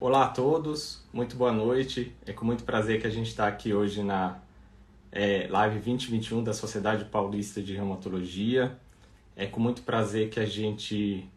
Olá a todos, muito boa noite. É com muito prazer que a gente está aqui hoje na Live 2021 da Sociedade Paulista de Reumatologia. É com muito prazer que a gente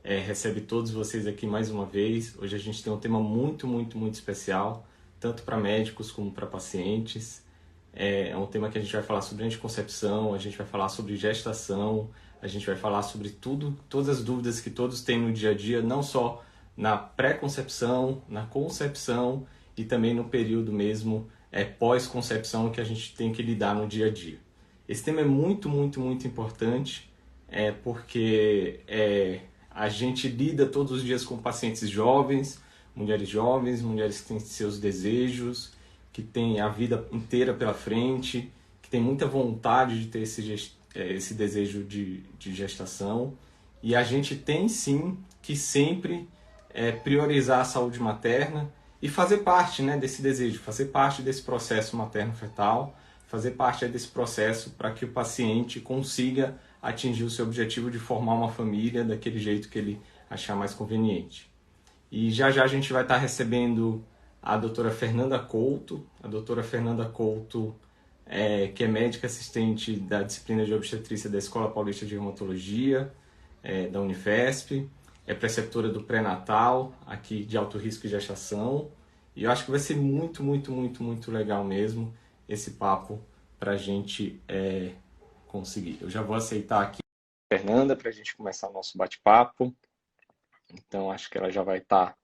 recebe todos vocês aqui mais uma vez. Hoje a gente tem um tema muito especial, tanto para médicos como para pacientes. É um tema que a gente vai falar sobre anticoncepção, a gente vai falar sobre gestação, a gente vai falar sobre tudo, todas as dúvidas que todos têm no dia a dia, não só na pré-concepção, na concepção e também no período mesmo pós-concepção que a gente tem que lidar no dia a dia. Esse tema é muito importante, porque a gente lida todos os dias com pacientes jovens, mulheres que têm seus desejos, que têm a vida inteira pela frente, que têm muita vontade de ter esse desejo de gestação. E a gente tem sim que sempre priorizar a saúde materna e fazer parte, né, desse desejo, fazer parte desse processo materno-fetal, fazer parte desse processo para que o paciente consiga atingir o seu objetivo de formar uma família daquele jeito que ele achar mais conveniente. E já a gente vai estar recebendo a doutora Fernanda Couto. A doutora Fernanda Couto, que é médica assistente da disciplina de obstetrícia da Escola Paulista de Reumatologia, da Unifesp, é preceptora do pré-natal, aqui de alto risco de gestação. E eu acho que vai ser muito legal mesmo esse papo para a gente conseguir. Eu já vou aceitar aqui a Fernanda para a gente começar o nosso bate-papo. Então, acho que ela já vai estar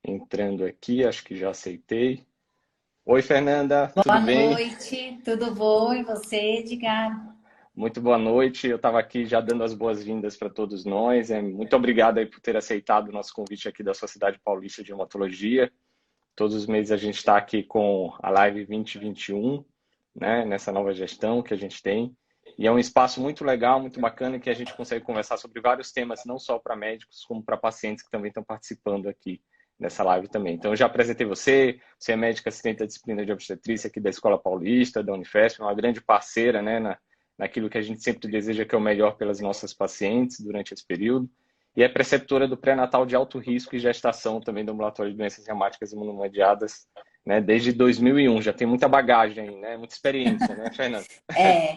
entrando aqui, acho que já aceitei. Oi, Fernanda, Boa tudo bem? noite, tudo bom? E você, Edgar? Muito boa noite. Eu estava aqui já dando as boas-vindas para todos nós. Muito obrigado aí por ter aceitado o nosso convite aqui da Sociedade Paulista de Reumatologia. Todos os meses a gente está aqui com a Live 2021, né, nessa nova gestão que a gente tem. E é um espaço muito legal, muito bacana, que a gente consegue conversar sobre vários temas, não só para médicos, como para pacientes que também estão participando aqui nessa live também. Então, eu já apresentei você é médica assistente da disciplina de obstetrícia aqui da Escola Paulista, da Unifesp, uma grande parceira, né, naquilo que a gente sempre deseja que é o melhor pelas nossas pacientes durante esse período. E é preceptora do pré-natal de alto risco e gestação também do ambulatório de doenças reumáticas imunomediadas, né, desde 2001. Já tem muita bagagem, né, muita experiência, né, Fernanda? É,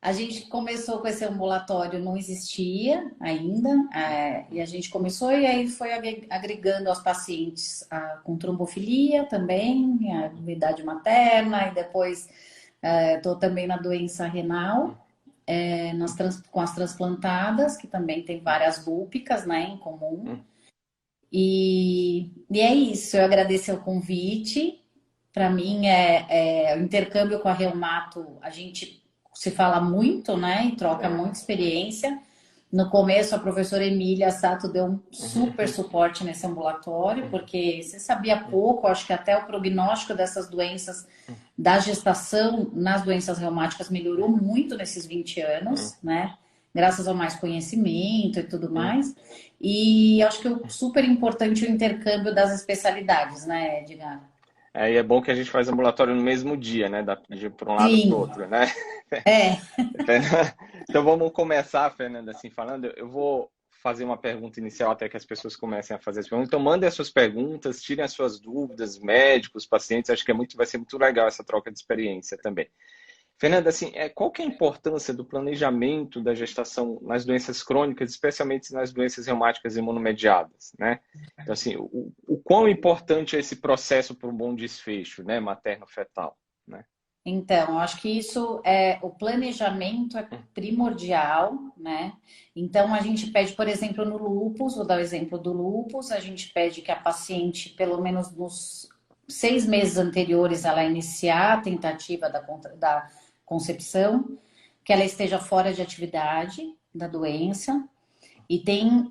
a gente começou com esse ambulatório, não existia ainda, e a gente começou e aí foi agregando aos pacientes com trombofilia também, a idade materna, e depois estou também na doença renal, com as transplantadas, que também tem várias lúpicas, né, em comum. E é isso, eu agradeço o convite. Para mim, o intercâmbio com a Reumato, a gente se fala muito, né? E troca muita experiência. No começo, a professora Emília Sato deu um super suporte nesse ambulatório, porque você sabia pouco, acho que até o prognóstico dessas doenças da gestação nas doenças reumáticas melhorou muito nesses 20 anos, né? Graças ao mais conhecimento e tudo mais. E acho que é super importante o intercâmbio das especialidades, né, Edgar? E é bom que a gente faz ambulatório no mesmo dia, né? De para um lado para o Sim, outro, né? é. Então vamos começar, Fernanda, assim falando. Eu vou fazer uma pergunta inicial até que as pessoas comecem a fazer as perguntas. Então mandem as suas perguntas, tirem as suas dúvidas, médicos, pacientes. Acho que vai ser muito legal essa troca de experiência também. Fernanda, assim, qual que é a importância do planejamento da gestação nas doenças crônicas, especialmente nas doenças reumáticas imunomediadas, né? Então, assim, o quão importante é esse processo para um bom desfecho, né, materno-fetal, né? Então, eu acho que isso o planejamento é primordial, né? Então, a gente pede, por exemplo, no lúpus, vou dar o exemplo do lúpus, a gente pede que a paciente, pelo menos nos 6 meses anteriores, ela iniciar a tentativa da concepção, que ela esteja fora de atividade da doença e tem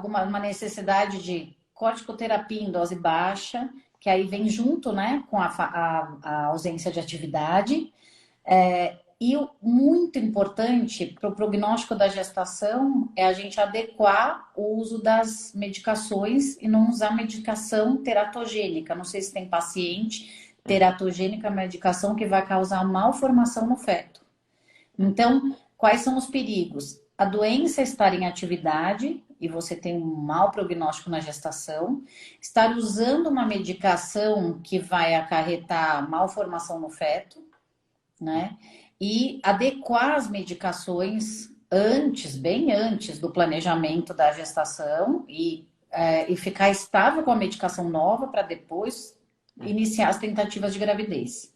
uma necessidade de corticoterapia em dose baixa, que aí vem junto, né, com a ausência de atividade. E o muito importante para o prognóstico da gestação é a gente adequar o uso das medicações e não usar medicação teratogênica. Não sei se tem paciente teratogênica, medicação que vai causar malformação no feto. Então, quais são os perigos? A doença estar em atividade, e você tem um mau prognóstico na gestação, estar usando uma medicação que vai acarretar malformação no feto, né? E adequar as medicações antes, bem antes do planejamento da gestação e ficar estável com a medicação nova para depois iniciar as tentativas de gravidez.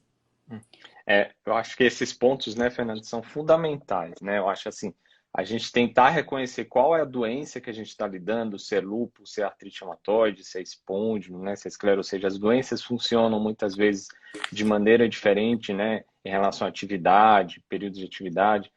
Eu acho que esses pontos, né, Fernando, são fundamentais, né? Eu acho assim, a gente tentar reconhecer qual é a doença que a gente está lidando, se é lúpus, se é artrite reumatoide, se é espôndilo, né, se é esclerose, ou seja, as doenças funcionam muitas vezes de maneira diferente, né, em relação à atividade, períodos de atividade.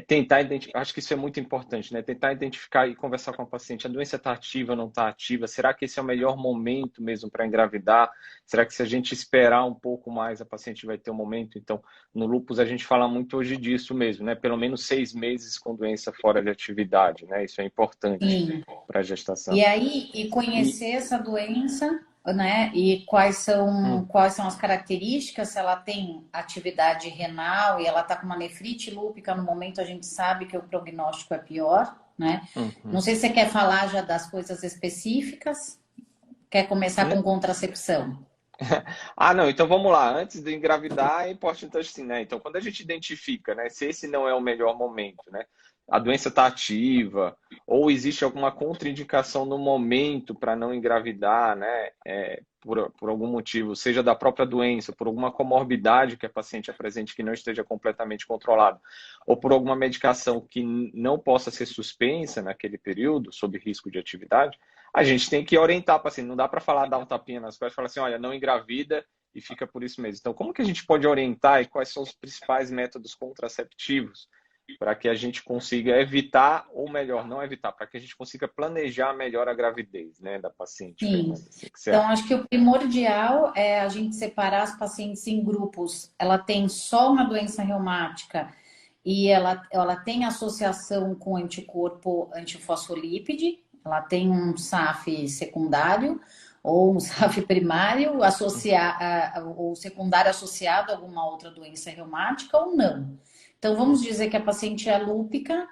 Tentar identificar, acho que isso é muito importante, né? Tentar identificar e conversar com a paciente. A doença está ativa ou não está ativa? Será que esse é o melhor momento mesmo para engravidar? Será que se a gente esperar um pouco mais, a paciente vai ter um momento? Então, no lúpus a gente fala muito hoje disso mesmo, né? Pelo menos 6 meses com doença fora de atividade, né? Isso é importante para a gestação. E aí, conhecer essa doença, né? E quais são as características, se ela tem atividade renal e ela está com uma nefrite lúpica, no momento a gente sabe que o prognóstico é pior, né? Não sei se você quer falar já das coisas específicas, quer começar com contracepção. Não, então vamos lá. Antes de engravidar, é importante assim, né? Então, quando a gente identifica, né, se esse não é o melhor momento, né? A doença está ativa, ou existe alguma contraindicação no momento para não engravidar, né? Por algum motivo, seja da própria doença, por alguma comorbidade que a paciente apresente que não esteja completamente controlada, ou por alguma medicação que não possa ser suspensa naquele período, sob risco de atividade, a gente tem que orientar o paciente. Não dá para dar um tapinha nas costas e falar assim, olha, não engravida e fica por isso mesmo. Então, como que a gente pode orientar e quais são os principais métodos contraceptivos para que a gente consiga evitar, ou melhor, não evitar, para que a gente consiga planejar melhor a gravidez, né, da paciente, Sim. Fernanda? Assim, Então, acho que o primordial é a gente separar as pacientes em grupos. Ela tem só uma doença reumática e ela tem associação com anticorpo antifosfolípide, ela tem um SAF secundário ou um SAF primário ou secundário associado a alguma outra doença reumática ou não. Então, vamos dizer que a paciente é lúpica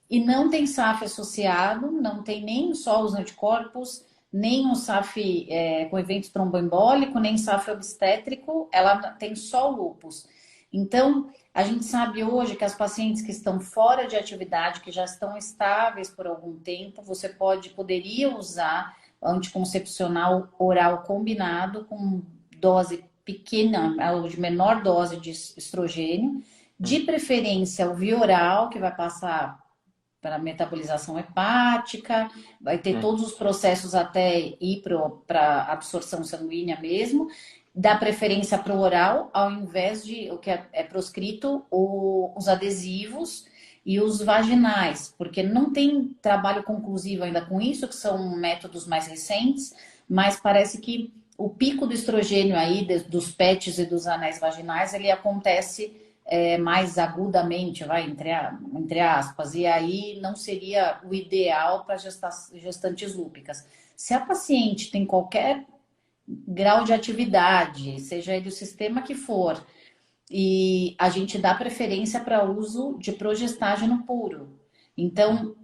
e não tem SAF associado, não tem nem só os anticorpos, nem um SAF com eventos tromboembólico, nem SAF obstétrico, ela tem só o lúpus. Então, a gente sabe hoje que as pacientes que estão fora de atividade, que já estão estáveis por algum tempo, você poderia usar anticoncepcional oral combinado com dose pequena, de menor dose de estrogênio, de preferência o via oral, que vai passar para metabolização hepática, vai ter todos os processos até ir para absorção sanguínea mesmo, dá preferência para o oral, ao invés de o que é proscrito, os adesivos e os vaginais, porque não tem trabalho conclusivo ainda com isso, que são métodos mais recentes, mas parece que o pico do estrogênio aí, dos PETs e dos anéis vaginais, ele acontece mais agudamente, entre aspas, e aí não seria o ideal para gestantes lúpicas. Se a paciente tem qualquer grau de atividade, seja ele o sistema que for, e a gente dá preferência para uso de progestágeno puro. Então,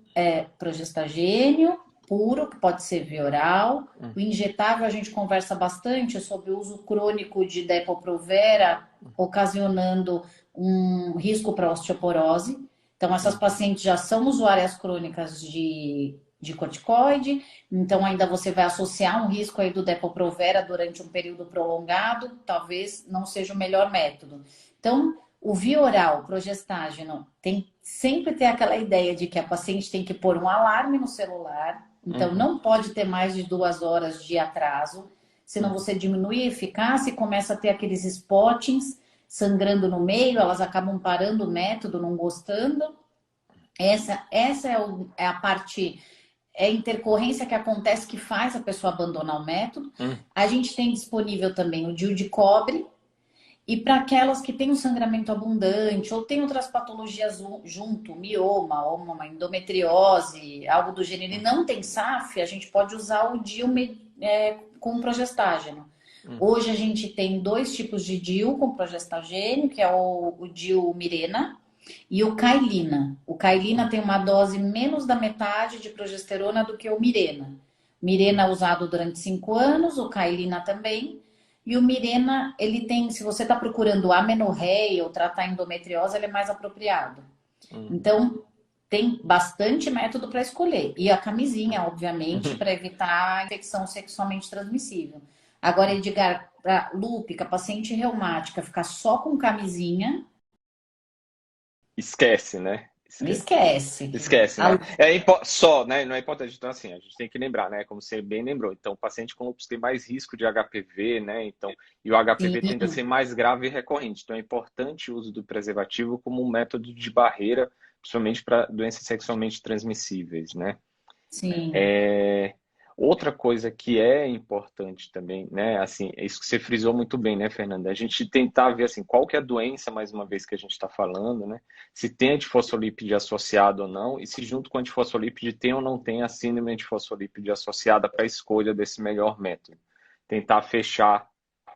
progestagênio puro, que pode ser via oral. O injetável, a gente conversa bastante sobre o uso crônico de Depo-Provera, ocasionando um risco para osteoporose. Então, essas pacientes já são usuárias crônicas de corticoide, então ainda você vai associar um risco aí do Depo-Provera durante um período prolongado, talvez não seja o melhor método. Então, o via oral, progestágeno, tem sempre ter aquela ideia de que a paciente tem que pôr um alarme no celular, então não pode ter mais de 2 horas de atraso, senão você diminui a eficácia e começa a ter aqueles spottings sangrando no meio, elas acabam parando o método, não gostando. Essa é a parte, é a intercorrência que acontece que faz a pessoa abandonar o método. A gente tem disponível também o DIU de cobre, e para aquelas que têm um sangramento abundante ou tem outras patologias junto, mioma, ou uma endometriose, algo do gênero, e não tem SAF, a gente pode usar o DIU com progestágeno. Hoje a gente tem 2 tipos de DIU com progestagênio, que é o DIU Mirena E o Cailina. O Cailina tem uma dose menos da metade de progesterona do que o Mirena. Mirena é usado durante 5 anos, o Cailina também. E o Mirena, ele tem, se você está procurando amenorreia ou tratar endometriose, ele é mais apropriado. Uhum. Então, tem bastante método para escolher. E a camisinha, obviamente, para evitar a infecção sexualmente transmissível. Agora, Edgar, para lúpica, paciente reumática, ficar só com camisinha, Esquece, né? Esquece. esquece. Esquece, A né? Só, né? Não é importante. Então, assim, a gente tem que lembrar, né? Como você bem lembrou. Então, o paciente com lúpus tem mais risco de HPV, né? Então, e o HPV tende a Sim, ser mais grave e recorrente. Então, é importante o uso do preservativo como um método de barreira, principalmente para doenças sexualmente transmissíveis, né? sim, É, outra coisa que é importante também, né? Assim, é isso que você frisou muito bem, né, Fernanda? A gente tentar ver assim, qual que é a doença, mais uma vez, que a gente está falando, né? Se tem antifosfolípide associado ou não, e se junto com antifosfolípide tem ou não tem a síndrome antifosfolípide associada para a escolha desse melhor método. Tentar fechar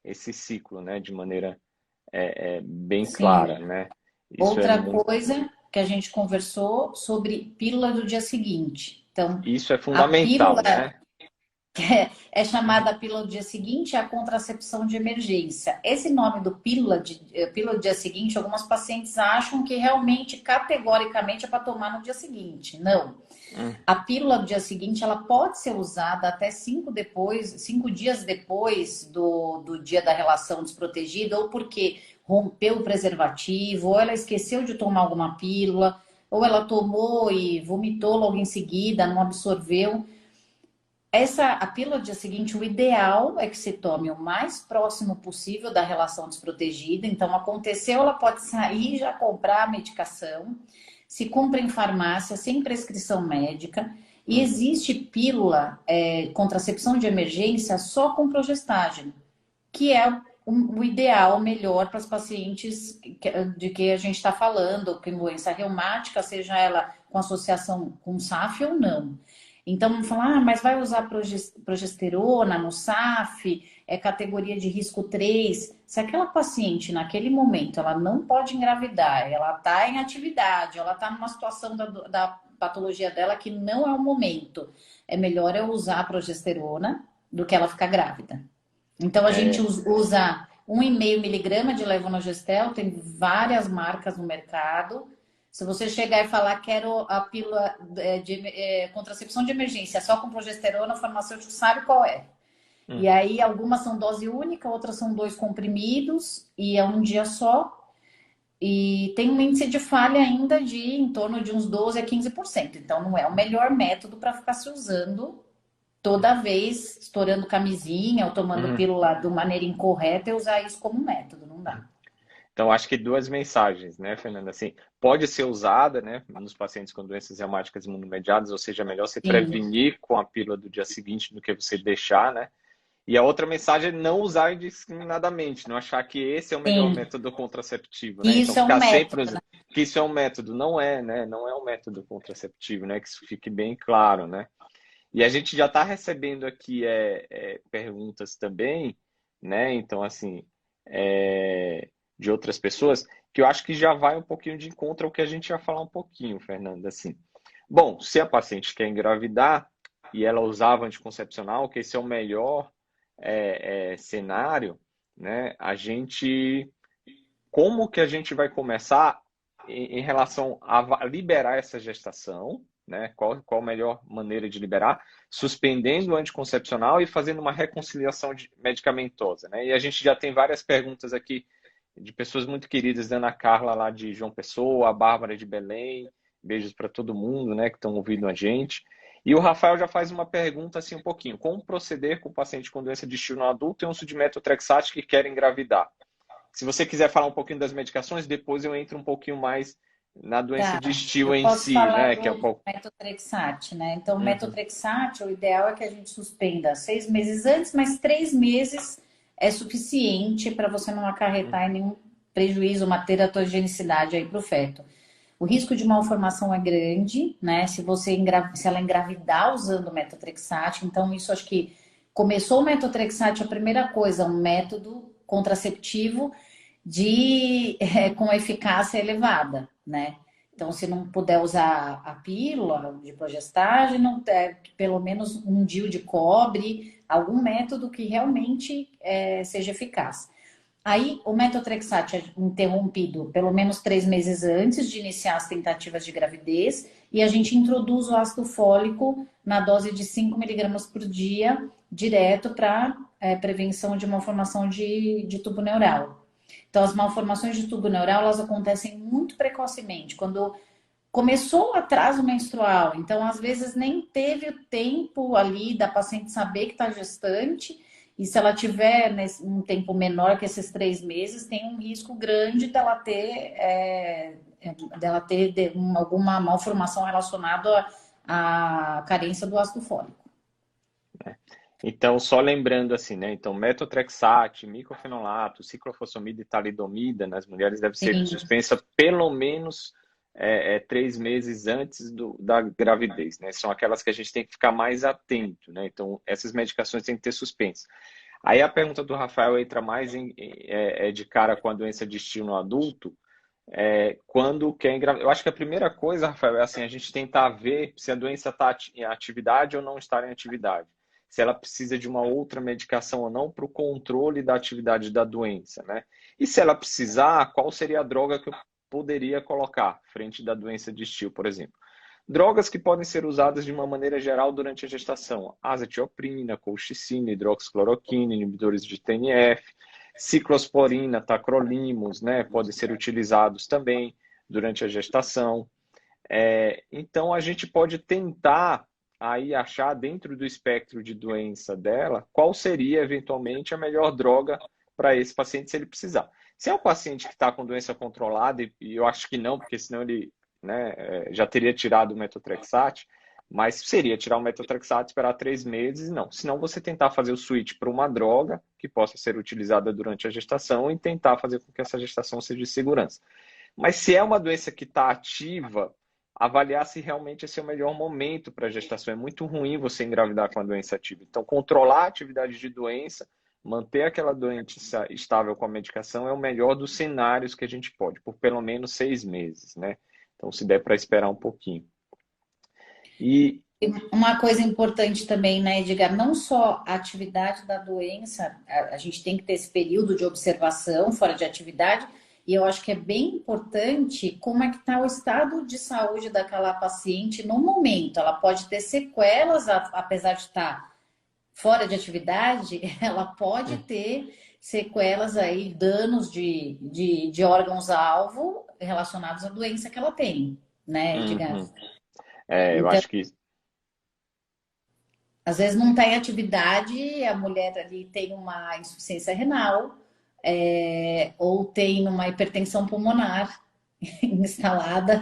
esse ciclo, né, de maneira bem sim. clara, né? Outra coisa que a gente conversou sobre pílula do dia seguinte. Então, Isso é a fundamental, pílula né? é chamada pílula do dia seguinte, é a contracepção de emergência. Esse nome do pílula do dia seguinte, algumas pacientes acham que realmente, categoricamente, é para tomar no dia seguinte. Não. Hum, A pílula do dia seguinte, ela pode ser usada até 5 dias depois do dia da relação desprotegida, ou porque rompeu o preservativo, ou ela esqueceu de tomar alguma pílula, ou ela tomou e vomitou logo em seguida, não absorveu. A pílula do dia seguinte, o ideal é que se tome o mais próximo possível da relação desprotegida. Então, aconteceu, ela pode sair e já comprar a medicação. Se compra em farmácia, sem prescrição médica. E uhum. existe pílula, contracepção de emergência só com progestágeno, que é o ideal, o melhor para as pacientes de que a gente está falando, que doença reumática, seja ela com associação com SAF ou não. Então, vamos falar, mas vai usar progesterona no SAF, é categoria de risco 3. Se aquela paciente, naquele momento, ela não pode engravidar, ela está em atividade, ela está numa situação da patologia dela que não é o momento, é melhor eu usar a progesterona do que ela ficar grávida. Então, a gente É, usa 1,5 miligrama de levonorgestrel, tem várias marcas no mercado. Se você chegar e falar, quero a pílula de contracepção de emergência só com progesterona, o farmacêutico sabe qual é. E uhum. aí, algumas são dose única, outras são 2 comprimidos, e é um dia só. E tem um índice de falha ainda de em torno de uns 12 a 15%. Então, não é o melhor método para ficar se usando toda vez, estourando camisinha ou tomando Uhum. pílula de maneira incorreta e usar isso como método. Não dá. Então, acho que duas mensagens, né, Fernanda? Assim, pode ser usada, né, nos pacientes com doenças reumáticas imunomediadas, ou seja, é melhor você Sim, prevenir com a pílula do dia seguinte do que você deixar, né? E a outra mensagem é não usar indiscriminadamente, não achar que esse é o melhor sim. método contraceptivo, né? E Então, isso é um ficar sempre método, né? usando que isso é um método, não é, né? Não é um método contraceptivo, né? Que isso fique bem claro, né? E a gente já está recebendo aqui perguntas também, né? Então, assim, de outras pessoas, que eu acho que já vai um pouquinho de encontro ao que a gente ia falar um pouquinho, Fernanda. Assim, bom, se a paciente quer engravidar e ela usava anticoncepcional, que esse é o melhor cenário, né? Como que a gente vai começar em relação a liberar essa gestação, né? Qual a melhor maneira de liberar? Suspendendo o anticoncepcional e fazendo uma reconciliação medicamentosa, né? E a gente já tem várias perguntas aqui de pessoas muito queridas, da Ana Carla lá de João Pessoa, a Bárbara de Belém, beijos para todo mundo, né, que estão ouvindo a gente. E o Rafael já faz uma pergunta assim um pouquinho, como proceder com o paciente com doença de estilo adulto e uso de metotrexate que quer engravidar? Se você quiser falar um pouquinho das medicações, depois eu entro um pouquinho mais na doença Tá. de estilo Eu em posso si, falar né, que é um do pouco... metotrexate, né? Então, o Uhum, metotrexate, o ideal é que a gente suspenda 6 meses antes, mas 3 meses é suficiente para você não uhum, acarretar em nenhum prejuízo, uma teratogenicidade aí para o feto. O risco de malformação é grande, né? Se ela engravidar usando o metotrexate, então isso acho que começou o metotrexate, a primeira coisa, um método contraceptivo com eficácia elevada, né? Então, se não puder usar a pílula de progestagem, não, pelo menos um DIU de cobre, algum método que realmente seja eficaz. Aí, o metotrexate é interrompido pelo menos 3 meses antes de iniciar as tentativas de gravidez e a gente introduz o ácido fólico na dose de 5 miligramas por dia, direto para prevenção de malformação de tubo neural. Então, as malformações de tubo neural, elas acontecem muito precocemente, quando começou o atraso menstrual. Então, às vezes, nem teve o tempo ali da paciente saber que está gestante. E se ela tiver um tempo menor que esses 3 meses, tem um risco grande dela ter alguma malformação relacionada à carência do ácido fólico. Então, só lembrando assim, né? Então, metotrexate, micofenolato, ciclofosfamida e talidomida nas mulheres deve ser Sim, suspensa pelo menos 3 meses antes da gravidez, né? São aquelas que a gente tem que ficar mais atento, né? Então, essas medicações têm que ter suspensas. Aí a pergunta do Rafael entra mais de cara com a doença de estilo no adulto, quando quer engravidar. Eu acho que a primeira coisa, Rafael, é assim, a gente tentar ver se a doença está em atividade ou não está em atividade. Se ela precisa de uma outra medicação ou não para o controle da atividade da doença, né? E se ela precisar, qual seria a droga que eu poderia colocar frente da doença de estilo, por exemplo? Drogas que podem ser usadas de uma maneira geral durante a gestação: azatioprina, colchicina, hidroxicloroquina, inibidores de TNF, ciclosporina, tacrolimus, né, podem ser utilizados também durante a gestação. Então, a gente pode tentar aí achar dentro do espectro de doença dela qual seria eventualmente a melhor droga para esse paciente se ele precisar. Se é um paciente que está com doença controlada, e eu acho que não, porque senão ele, né, já teria tirado o metotrexate, mas seria tirar o metotrexate, esperar 3 meses, não. Senão você tentar fazer o switch para uma droga que possa ser utilizada durante a gestação e tentar fazer com que essa gestação seja de segurança. Mas se é uma doença que está ativa, avaliar se realmente esse é o melhor momento para a gestação. É muito ruim você engravidar com a doença ativa. Então, controlar a atividade de doença, manter aquela doença estável com a medicação é o melhor dos cenários que a gente pode, por pelo menos 6 meses, né? Então, se der para esperar um pouquinho. E uma coisa importante também, né, Edgar, não só a atividade da doença, a gente tem que ter esse período de observação fora de atividade, e eu acho que é bem importante como é que está o estado de saúde daquela paciente no momento. Ela pode ter sequelas, apesar de estar fora de atividade, ela pode ter sequelas aí, danos de órgãos-alvo relacionados à doença que ela tem, né, Edgar? uhum. Eu Então, acho que às vezes não está em atividade, a mulher ali tem uma insuficiência renal, ou tem uma hipertensão pulmonar instalada,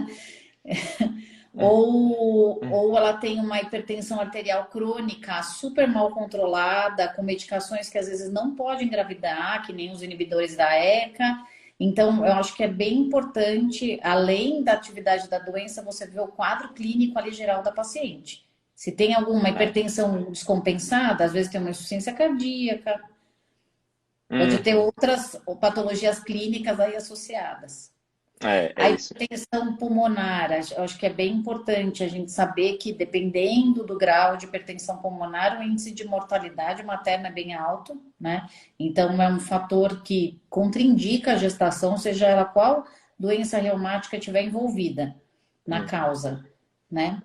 ou ela tem uma hipertensão arterial crônica super mal controlada, com medicações que às vezes não pode engravidar, que nem os inibidores da ECA. Então, eu acho que é bem importante, além da atividade da doença, você ver o quadro clínico ali geral da paciente. Se tem alguma hipertensão descompensada, às vezes tem uma insuficiência cardíaca, pode ter outras patologias clínicas aí associadas. A isso. hipertensão pulmonar, eu acho que é bem importante a gente saber que, dependendo do grau de hipertensão pulmonar, o índice de mortalidade materna é bem alto, né? Então, é um fator que contraindica a gestação, seja ela qual doença reumática estiver envolvida na causa, né?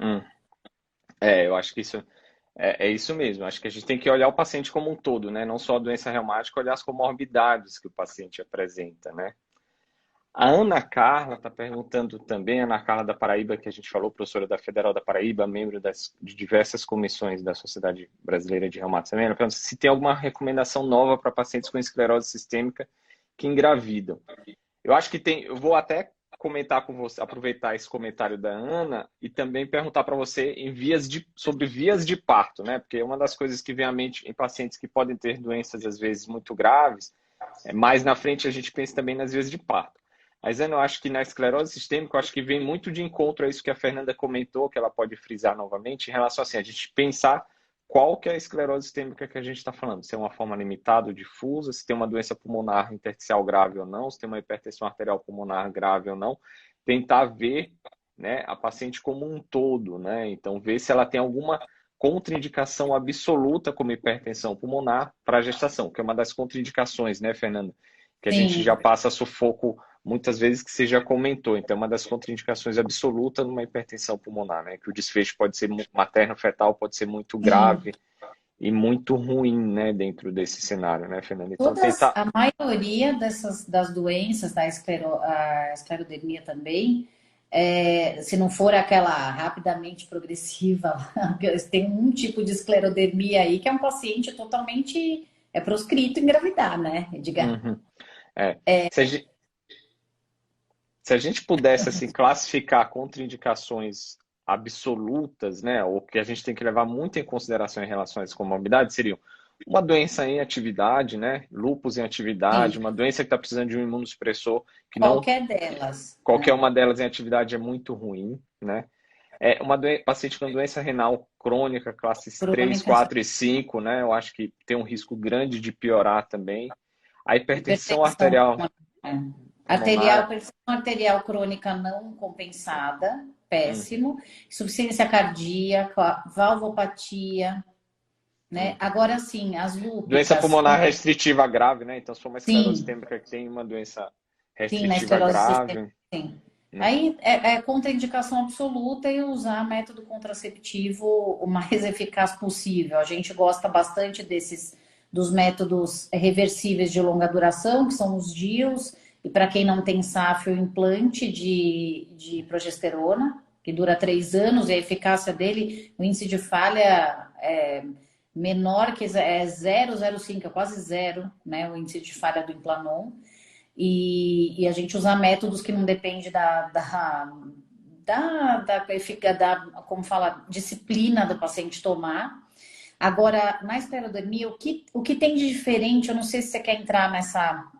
Eu acho que isso é isso mesmo. Acho que a gente tem que olhar o paciente como um todo, né? Não só a doença reumática, olhar as comorbidades que o paciente apresenta, né? A Ana Carla está perguntando também, Ana Carla da Paraíba, que a gente falou, professora da Federal da Paraíba, membro de diversas comissões da Sociedade Brasileira de Reumatismo, ela pergunta se tem alguma recomendação nova para pacientes com esclerose sistêmica que engravidam. Eu acho que tem, eu vou até comentar com você, aproveitar esse comentário da Ana e também perguntar para você sobre vias de parto, né? Porque uma das coisas que vem à mente em pacientes que podem ter doenças às vezes muito graves, mais na frente a gente pensa também nas vias de parto. Mas Ana, eu acho que na esclerose sistêmica, eu acho que vem muito de encontro a isso que a Fernanda comentou, que ela pode frisar novamente, em relação assim, a gente pensar qual que é a esclerose isquêmica que a gente está falando. Se é uma forma limitada ou difusa, se tem uma doença pulmonar intersticial grave ou não, se tem uma hipertensão arterial pulmonar grave ou não. Tentar ver, né, a paciente como um todo, né? Então, ver se ela tem alguma contraindicação absoluta como hipertensão pulmonar para a gestação, que é uma das contraindicações, né, Fernanda? Que a gente Sim. já passa sufoco muitas vezes, que você já comentou. Então, é uma das contraindicações absolutas numa hipertensão pulmonar, né? Que o desfecho pode ser materno-fetal, pode ser muito grave e muito ruim, né, dentro desse cenário, né, Fernanda? Então, A maioria das doenças, a esclerodermia também, se não for aquela rapidamente progressiva, tem um tipo de esclerodermia aí que é um paciente totalmente proscrito engravidar, né, Edgar? Uhum. Se a gente pudesse assim, classificar contraindicações absolutas, né, ou que a gente tem que levar muito em consideração em relação às comorbidades, seriam uma doença em atividade, né, lúpus em atividade, Sim, uma doença que está precisando de um imunossupressor, que não qualquer delas, qualquer né? uma delas em atividade é muito ruim, né? Paciente com doença renal crônica, classes 3, Crônica, 4 e 5, né? Eu acho que tem um risco grande de piorar também. A hipertensão hipertensão, arterial pulmonar. pressão arterial crônica não compensada, Hum, péssimo. Insuficiência cardíaca, valvopatia, né? hum. Agora sim, as Doença lúpicas, pulmonar restritiva grave, né? Então, se for uma esclerose sim, isquêmica que tem uma doença sim, na restritiva esclerose sistêmica, grave, sim. né? Aí é contraindicação absoluta e usar método contraceptivo o mais eficaz possível. A gente gosta bastante dos métodos reversíveis de longa duração, que são os DIUs, e para quem não tem SAF, o implante de progesterona, que dura 3 anos, e a eficácia dele, o índice de falha é menor que 0,05, é quase zero, né? O índice de falha do Implanon. E a gente usa métodos que não dependem como fala, disciplina do paciente tomar. Agora, na esclerodermia, o que tem de diferente, eu não sei se você quer entrar nessa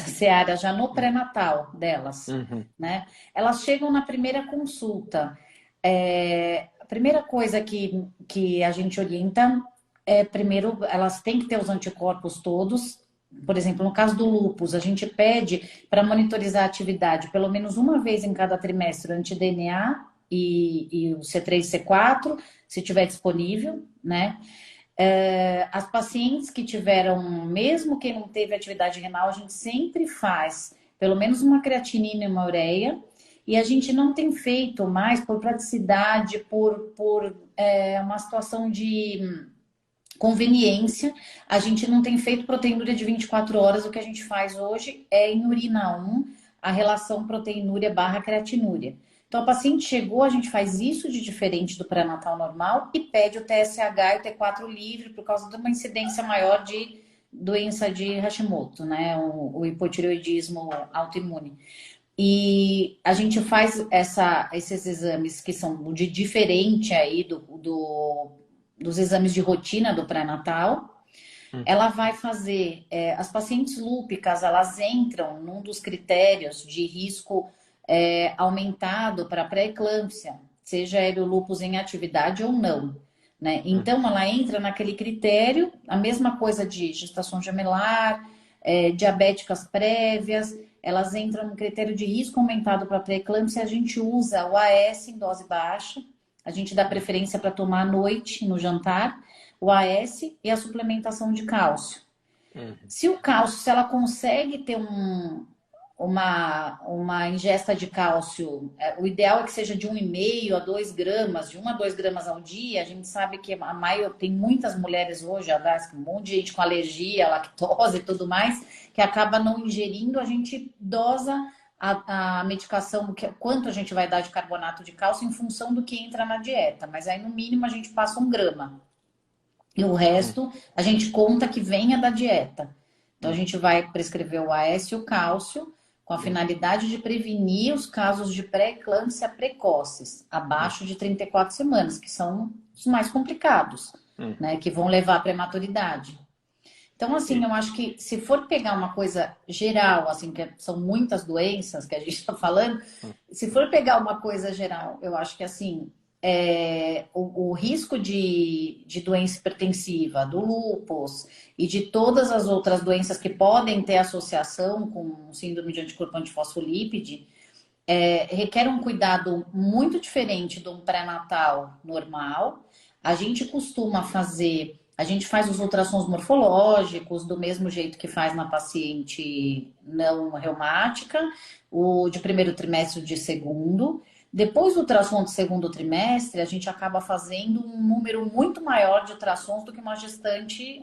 seara já no pré-natal delas, Uhum. né? Elas chegam na primeira consulta. A primeira coisa que a gente orienta primeiro, elas têm que ter os anticorpos todos. Por exemplo, no caso do lúpus, a gente pede para monitorizar a atividade pelo menos uma vez em cada trimestre, anti-DNA e o C3 e C4, se tiver disponível, né? As pacientes que tiveram, mesmo quem não teve atividade renal, a gente sempre faz pelo menos uma creatinina e uma ureia, e a gente não tem feito mais por praticidade, por uma situação de conveniência, a gente não tem feito proteinúria de 24 horas, o que a gente faz hoje é em urina 1, a relação proteinúria barra creatinúria. Então, a paciente chegou, a gente faz isso de diferente do pré-natal normal e pede o TSH e o T4 livre por causa de uma incidência maior de doença de Hashimoto, né? O hipotireoidismo autoimune. E a gente faz esses exames que são de diferente aí dos exames de rotina do pré-natal. Ela vai fazer, as pacientes lúpicas, elas entram num dos critérios de risco aumentado para pré-eclâmpsia, seja ele o lúpus em atividade ou não, né? Então, ela entra naquele critério, a mesma coisa de gestação gemelar, diabéticas prévias, elas entram no critério de risco aumentado para pré-eclâmpsia, a gente usa o AS em dose baixa, a gente dá preferência para tomar à noite, no jantar, o AS e a suplementação de cálcio. Se o cálcio, se ela consegue ter uma ingesta de cálcio, o ideal é que seja de 1,5 a 2 gramas, de 1 a 2 gramas ao dia. A gente sabe que tem muitas mulheres hoje, aliás, um monte de gente com alergia, lactose e tudo mais, que acaba não ingerindo, a gente dosa a medicação, quanto a gente vai dar de carbonato de cálcio em função do que entra na dieta. Mas aí, no mínimo, a gente passa 1 grama. E o resto, a gente conta que venha da dieta. Então, a gente vai prescrever o AS e o cálcio com a finalidade de prevenir os casos de pré-eclâmpsia precoces, abaixo de 34 semanas, que são os mais complicados, né? Que vão levar à prematuridade. Então, assim, eu acho que se for pegar uma coisa geral, assim, que são muitas doenças que a gente está falando, se for pegar uma coisa geral, eu acho que, assim, o risco de doença hipertensiva, do lúpus e de todas as outras doenças que podem ter associação com síndrome de anticorpo antifosfolípide, requer um cuidado muito diferente de um pré-natal normal. A gente faz os ultrassons morfológicos do mesmo jeito que faz na paciente não reumática, o de primeiro trimestre e de segundo. Depois do ultrassom de segundo trimestre, a gente acaba fazendo um número muito maior de ultrassons do que uma gestante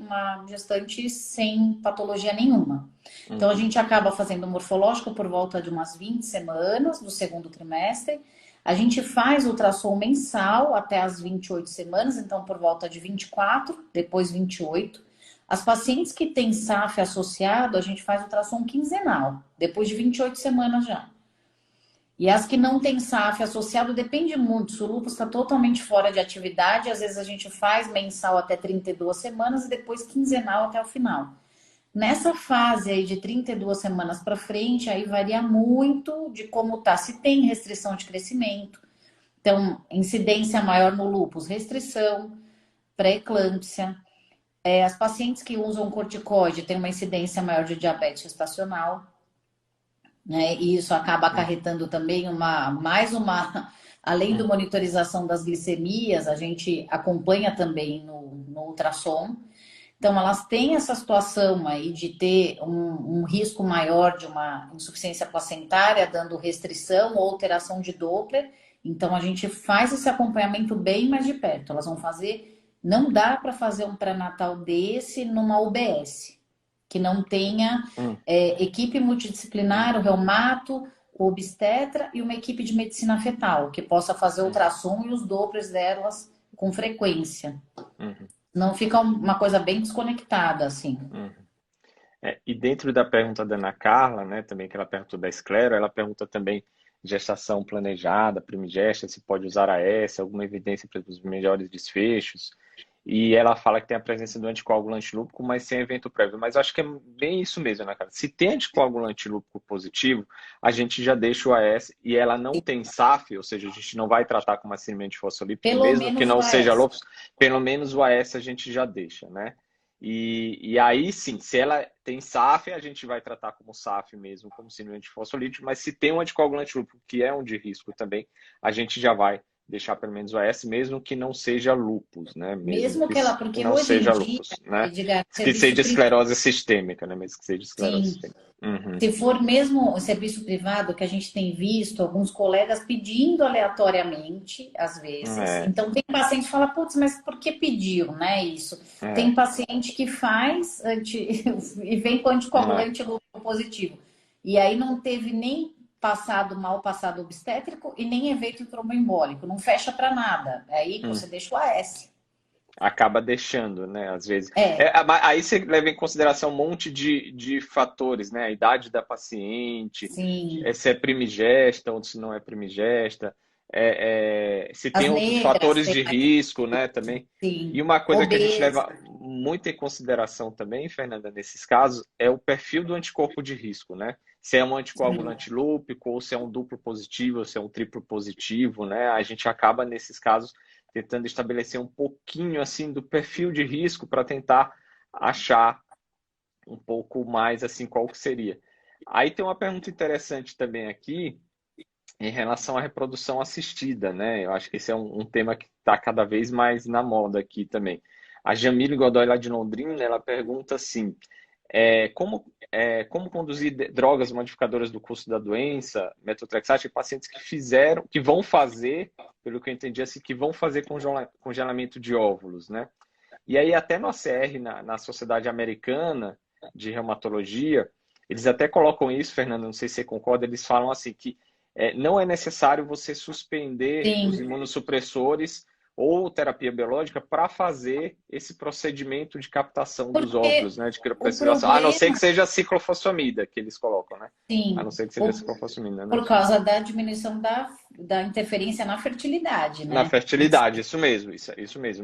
sem patologia nenhuma. Então, a gente acaba fazendo morfológico por volta de umas 20 semanas do segundo trimestre. A gente faz ultrassom mensal até as 28 semanas, então por volta de 24, depois 28. As pacientes que têm SAF associado, a gente faz ultrassom quinzenal, depois de 28 semanas já. E as que não têm SAF associado, depende muito. Se o lúpus está totalmente fora de atividade, às vezes a gente faz mensal até 32 semanas e depois quinzenal até o final. Nessa fase aí de 32 semanas para frente, aí varia muito de como tá. Se tem restrição de crescimento, então incidência maior no lúpus, restrição, pré-eclâmpsia. As pacientes que usam corticoide têm uma incidência maior de diabetes gestacional, né? E isso acaba acarretando também além da monitorização das glicemias, a gente acompanha também no ultrassom. Então, elas têm essa situação aí de ter um risco maior de uma insuficiência placentária, dando restrição ou alteração de Doppler. Então, a gente faz esse acompanhamento bem mais de perto. Elas vão fazer... Não dá para fazer um pré-natal desse numa UBS, que não tenha equipe multidisciplinar, o reumato, o obstetra e uma equipe de medicina fetal, que possa fazer ultrassom e os Dopplers delas com frequência. Não fica uma coisa bem desconectada, assim. E dentro da pergunta da Ana Carla, né, também que ela perguntou da esclero, ela pergunta também gestação planejada, primigesta, se pode usar AS, alguma evidência para os melhores desfechos. E ela fala que tem a presença do anticoagulante lúpico, mas sem evento prévio. Mas acho que é bem isso mesmo, né, cara? Se tem anticoagulante lúpico positivo, a gente já deixa o AS e ela não tem SAF, ou seja, a gente não vai tratar com uma síndrome antifosfolípica, mesmo que não seja lúpus, pelo menos o AS a gente já deixa, né? E aí sim, se ela tem SAF, a gente vai tratar como SAF mesmo, como síndrome antifosfolípica, mas se tem um anticoagulante lúpico, que é um de risco também, a gente já vai deixar pelo menos o AS, mesmo que não seja lúpus, né? Mesmo que ela, porque não hoje seja em dia, lúpus, né? diga, Que seja esclerose sistêmica, né? Mesmo que seja esclerose sim. sistêmica. Se for mesmo o serviço privado, que a gente tem visto alguns colegas pedindo aleatoriamente, às vezes. Então, tem paciente que fala, putz, mas por que pediu, né, isso? Tem paciente que faz e vem com anticoagulante lúpico positivo. E aí não teve nem mal passado obstétrico e nem evento tromboembólico. Não fecha para nada. Aí você deixa o AS. Acaba deixando, né? Às vezes. Aí você leva em consideração um monte de fatores, né? A idade da paciente, se é primigesta ou se não é primigesta, se tem outros fatores de risco, né? Também. Sim. E uma coisa que a gente leva muito em consideração também, Fernanda, nesses casos, é o perfil do anticorpo de risco, né? Se é um anticoagulante lúpico, ou se é um duplo positivo, ou se é um triplo positivo, né? A gente acaba, nesses casos, tentando estabelecer um pouquinho assim do perfil de risco para tentar achar um pouco mais assim qual que seria. Aí tem uma pergunta interessante também aqui em relação à reprodução assistida, né? Eu acho que esse é um tema que está cada vez mais na moda aqui também. A Jamile Godoy, lá de Londrina, ela pergunta assim, como conduzir drogas modificadoras do curso da doença, metotrexate, em pacientes que vão fazer, pelo que eu entendi, assim, que vão fazer congelamento de óvulos, né? E aí até no ACR, na Sociedade Americana de Reumatologia, eles até colocam isso, Fernanda, não sei se você concorda, eles falam assim que não é necessário você suspender os imunossupressores ou terapia biológica para fazer esse procedimento de captação dos óvulos, né, de criopreservação. A não ser que seja ciclofosfamida, que eles colocam, né? Sim. A não ser que seja ciclofosfamida, né? Por causa da diminuição da interferência na fertilidade, né? Na fertilidade, isso mesmo.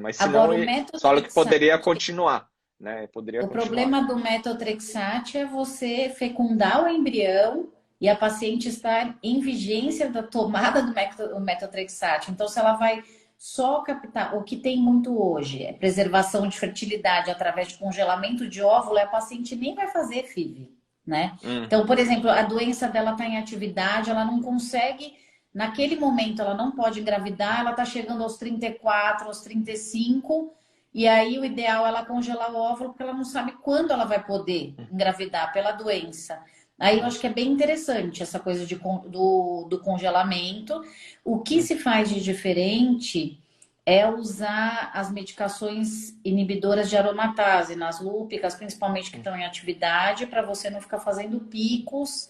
Mas senão, agora, fala que poderia continuar, né? O problema do metotrexate é você fecundar o embrião e a paciente estar em vigência da tomada do metotrexate. Então, se ela vai só captar. O que tem muito hoje é preservação de fertilidade através de congelamento de óvulo, a paciente nem vai fazer FIV, né? Então, por exemplo, a doença dela está em atividade, ela não consegue, naquele momento, ela não pode engravidar, ela está chegando aos 34, aos 35, e aí o ideal é ela congelar o óvulo, porque ela não sabe quando ela vai poder engravidar pela doença. Aí eu acho que é bem interessante essa coisa do congelamento. O que se faz de diferente é usar as medicações inibidoras de aromatase nas lúpicas, principalmente que estão em atividade, para você não ficar fazendo picos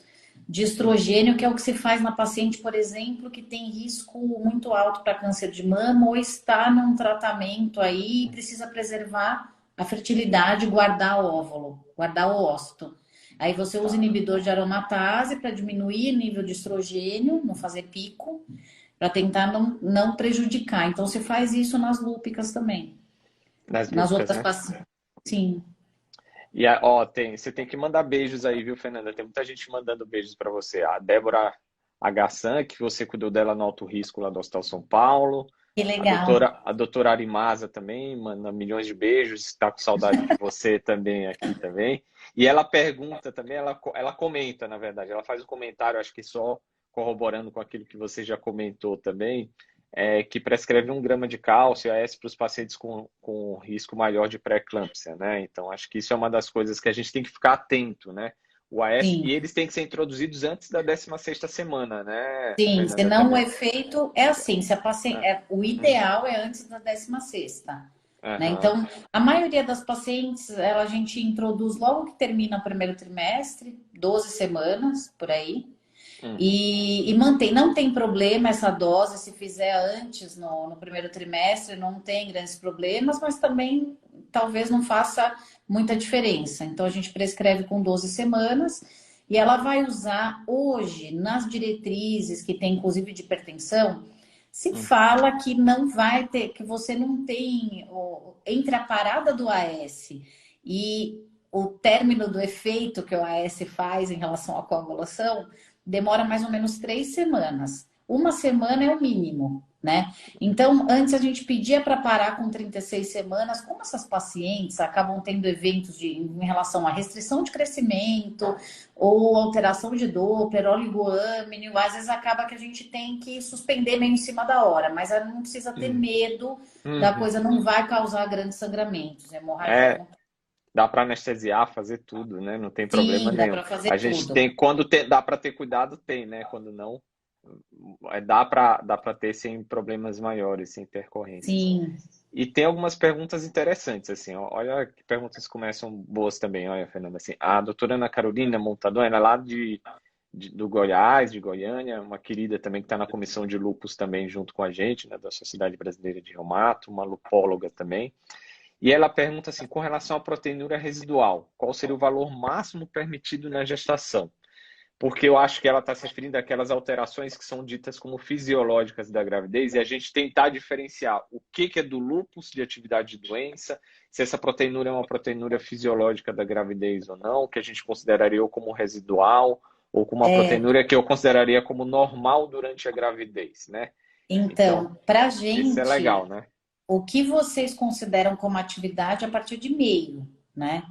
de estrogênio, que é o que se faz na paciente, por exemplo, que tem risco muito alto para câncer de mama ou está num tratamento aí e precisa preservar a fertilidade, guardar o óvulo, guardar o ócito. Aí você usa inibidor de aromatase para diminuir o nível de estrogênio, não fazer pico, para tentar não prejudicar. Então, você faz isso nas lúpicas também. Nas outras né? pacientes. Sim. E você tem que mandar beijos aí, viu, Fernanda? Tem muita gente mandando beijos para você. A Débora Agassan, que você cuidou dela no alto risco lá do Hospital São Paulo. Que legal. A doutora Arimasa também manda milhões de beijos, está com saudade de você também aqui também. E ela pergunta também, ela comenta, na verdade, ela faz um comentário, acho que só corroborando com aquilo que você já comentou também, que prescreve 1 grama de cálcio AS para os pacientes com risco maior de pré-eclâmpsia, né? Então, acho que isso é uma das coisas que a gente tem que ficar atento, né? O AS, Sim. e eles têm que ser introduzidos antes da 16ª semana, né, Sim, Fernanda? senão o Também. efeito é assim, se a paciente, o ideal é antes da 16ª, né? Aham. Então, a maioria das pacientes, a gente introduz logo que termina o primeiro trimestre, 12 semanas, por aí, e mantém, não tem problema essa dose, se fizer antes no primeiro trimestre, não tem grandes problemas, mas também talvez não faça muita diferença. Então, a gente prescreve com 12 semanas e ela vai usar hoje, nas diretrizes que tem inclusive de hipertensão, se fala que não vai ter, que você não tem, entre a parada do AS e o término do efeito que o AS faz em relação à coagulação, demora mais ou menos 3 semanas. 1 semana é o mínimo, né? Então, antes a gente pedia para parar com 36 semanas, como essas pacientes acabam tendo eventos em relação à restrição de crescimento ou alteração de Doppler, oligoâmino, às vezes acaba que a gente tem que suspender meio em cima da hora, mas não precisa ter medo da coisa, não vai causar grandes sangramentos, hemorragia. Dá para anestesiar, fazer tudo, né? Não tem problema Sim, dá nenhum. para fazer A gente tudo. tem, dá para ter cuidado, tem, né? Quando não, dá para ter sem problemas maiores, sem intercorrências. Sim. E tem algumas perguntas interessantes, assim, ó. Olha que perguntas começam boas também, olha, Fernanda, assim, a doutora Ana Carolina Montador, ela é lá do Goiás, de Goiânia, uma querida também que está na comissão de lúpus também junto com a gente, né, da Sociedade Brasileira de Reumato, uma lupóloga também. E ela pergunta assim, com relação à proteinúria residual, qual seria o valor máximo permitido na gestação? Porque eu acho que ela está se referindo àquelas alterações que são ditas como fisiológicas da gravidez e a gente tentar diferenciar o que é do lúpus, de atividade de doença, se essa proteinúria é uma proteinúria fisiológica da gravidez ou não, que a gente consideraria ou como residual ou como uma proteinúria que eu consideraria como normal durante a gravidez, né? Então, para Isso é gente, legal, né? o que vocês consideram como atividade a partir de meio, né?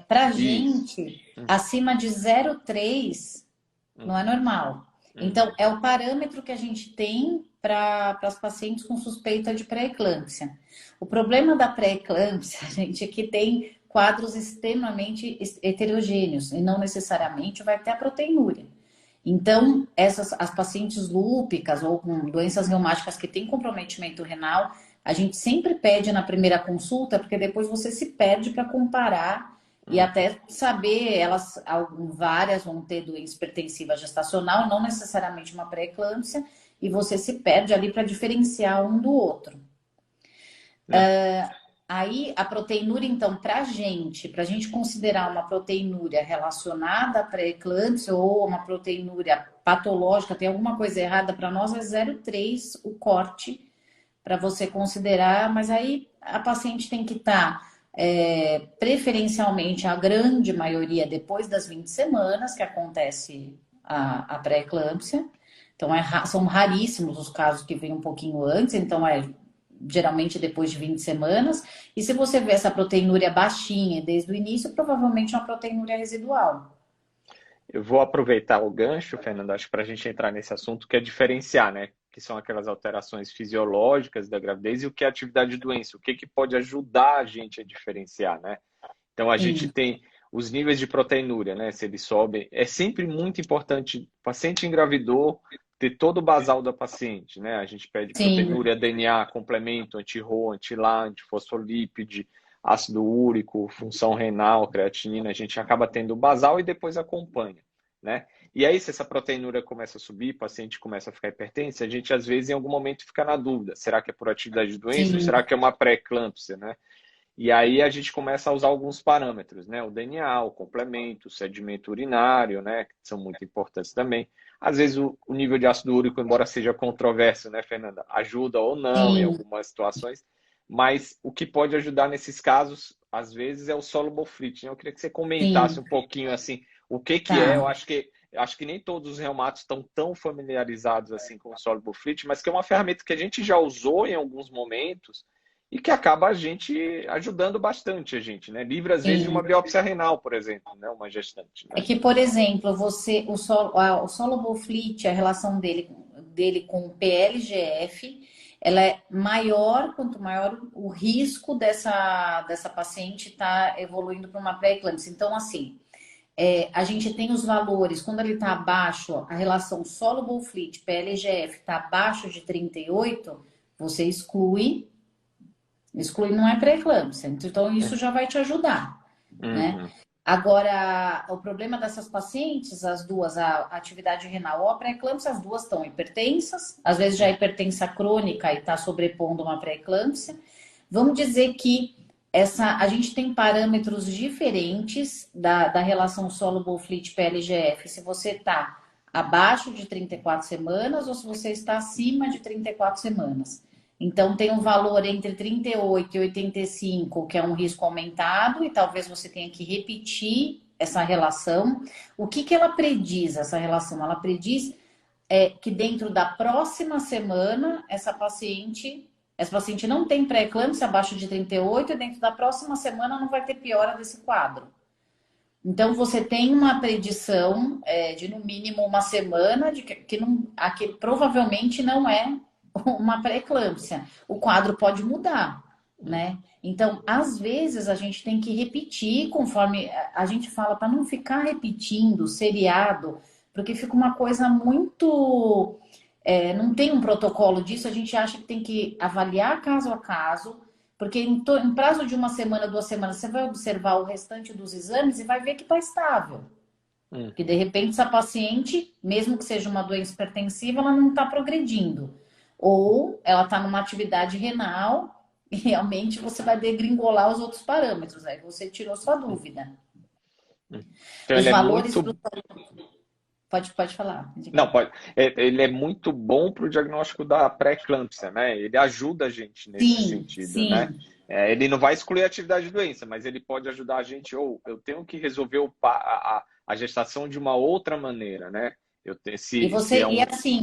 Para Isso. gente, acima de 0,3 não é normal. Então, é o parâmetro que a gente tem para as pacientes com suspeita de pré-eclâmpsia. O problema da pré-eclâmpsia, gente, é que tem quadros extremamente heterogêneos e não necessariamente vai ter a proteinúria. Então, as pacientes lúpicas ou com doenças reumáticas que têm comprometimento renal, a gente sempre pede na primeira consulta, porque depois você se perde para comparar e até saber, várias vão ter doença hipertensiva gestacional, não necessariamente uma pré-eclâmpsia, e você se perde ali para diferenciar um do outro. Aí, a proteinúria, então, para a gente considerar uma proteinúria relacionada à pré-eclâmpsia ou uma proteinúria patológica, tem alguma coisa errada para nós, é 0,3 o corte para você considerar, mas aí a paciente tem que estar, preferencialmente, a grande maioria depois das 20 semanas, que acontece a pré-eclâmpsia. Então, são raríssimos os casos que vêm um pouquinho antes, então geralmente depois de 20 semanas. E se você vê essa proteinúria baixinha desde o início, provavelmente é uma proteinúria residual. Eu vou aproveitar o gancho, Fernando, acho para a gente entrar nesse assunto, que é diferenciar, né? Que são aquelas alterações fisiológicas da gravidez e o que é atividade de doença, o que, que pode ajudar a gente a diferenciar, né? Então, a gente Sim, tem os níveis de proteinúria, né? Se eles sobem, é sempre muito importante, o paciente engravidou, ter todo o basal da paciente, né? A gente pede sim, proteinúria, DNA, complemento, anti-RO, anti-LA, antifosfolípide, ácido úrico, função renal, creatinina, a gente acaba tendo o basal e depois acompanha, né? E aí, se essa proteinúria começa a subir, o paciente começa a ficar hipertenso, a gente às vezes em algum momento fica na dúvida, será que é por atividade de doença ou sim, será que é uma pré-eclâmpsia, né? E aí a gente começa a usar alguns parâmetros, né? O DNA, o complemento, o sedimento urinário, né? Que são muito importantes também. Às vezes o nível de ácido úrico, embora seja controverso, né, Fernanda? Ajuda ou não em sim, algumas situações. Mas o que pode ajudar nesses casos, às vezes, é o soluble fluid, né? Eu queria que você comentasse sim, um pouquinho assim, o que que é. tá. Eu acho que nem todos os reumatos estão tão familiarizados assim com o soluble fluid, mas que é uma ferramenta que a gente já usou em alguns momentos e que acaba a gente ajudando bastante a gente, né? Livre às vezes de uma Sim. biópsia renal, por exemplo, né? Uma gestante, É né? que, por exemplo, o soluble fleet, a relação dele com o PLGF, ela é maior, quanto maior o risco dessa paciente estar evoluindo para uma pré-eclâmpsia. Então, assim, a gente tem os valores, quando ele está abaixo, a relação soluble fleet, PLGF, está abaixo de 38, você exclui, não é pré-eclâmpsia. Então, isso já vai te ajudar, né? Uhum. Agora, o problema dessas pacientes, as duas, a atividade renal ou a pré-eclâmpsia, as duas estão hipertensas, às vezes já é hipertensa crônica e está sobrepondo uma pré-eclâmpsia. Vamos dizer que a gente tem parâmetros diferentes da relação soluble-fleet-PLGF. Se você está abaixo de 34 semanas ou se você está acima de 34 semanas. Então, tem um valor entre 38 e 85, que é um risco aumentado, e talvez você tenha que repetir essa relação. O que, que ela prediz, essa relação? Ela prediz que dentro da próxima semana, essa paciente não tem pré-eclâmpsia abaixo de 38, e dentro da próxima semana não vai ter piora desse quadro. Então, você tem uma predição de no mínimo uma semana de que provavelmente não é uma pré-eclâmpsia. O quadro pode mudar, né? Então, às vezes, a gente tem que repetir conforme a gente fala, para não ficar repetindo seriado, porque fica uma coisa muito. Não tem um protocolo disso, a gente acha que tem que avaliar caso a caso, porque em prazo de uma semana, 2 semanas, você vai observar o restante dos exames e vai ver que está estável. Que de Uhum. repente essa paciente, mesmo que seja uma doença hipertensiva, ela não está progredindo. Ou ela está numa atividade renal e realmente você vai degringolar os outros parâmetros. Aí você tirou sua dúvida. Então Os ele é valores. muito. Pode falar. Não, pode. Ele é muito bom para o diagnóstico da pré-eclâmpsia, né? Ele ajuda a gente nesse Sim, sentido, né? sim. Ele não vai excluir a atividade de doença, mas ele pode ajudar a gente, ou eu tenho que resolver a gestação de uma outra maneira, né? E assim,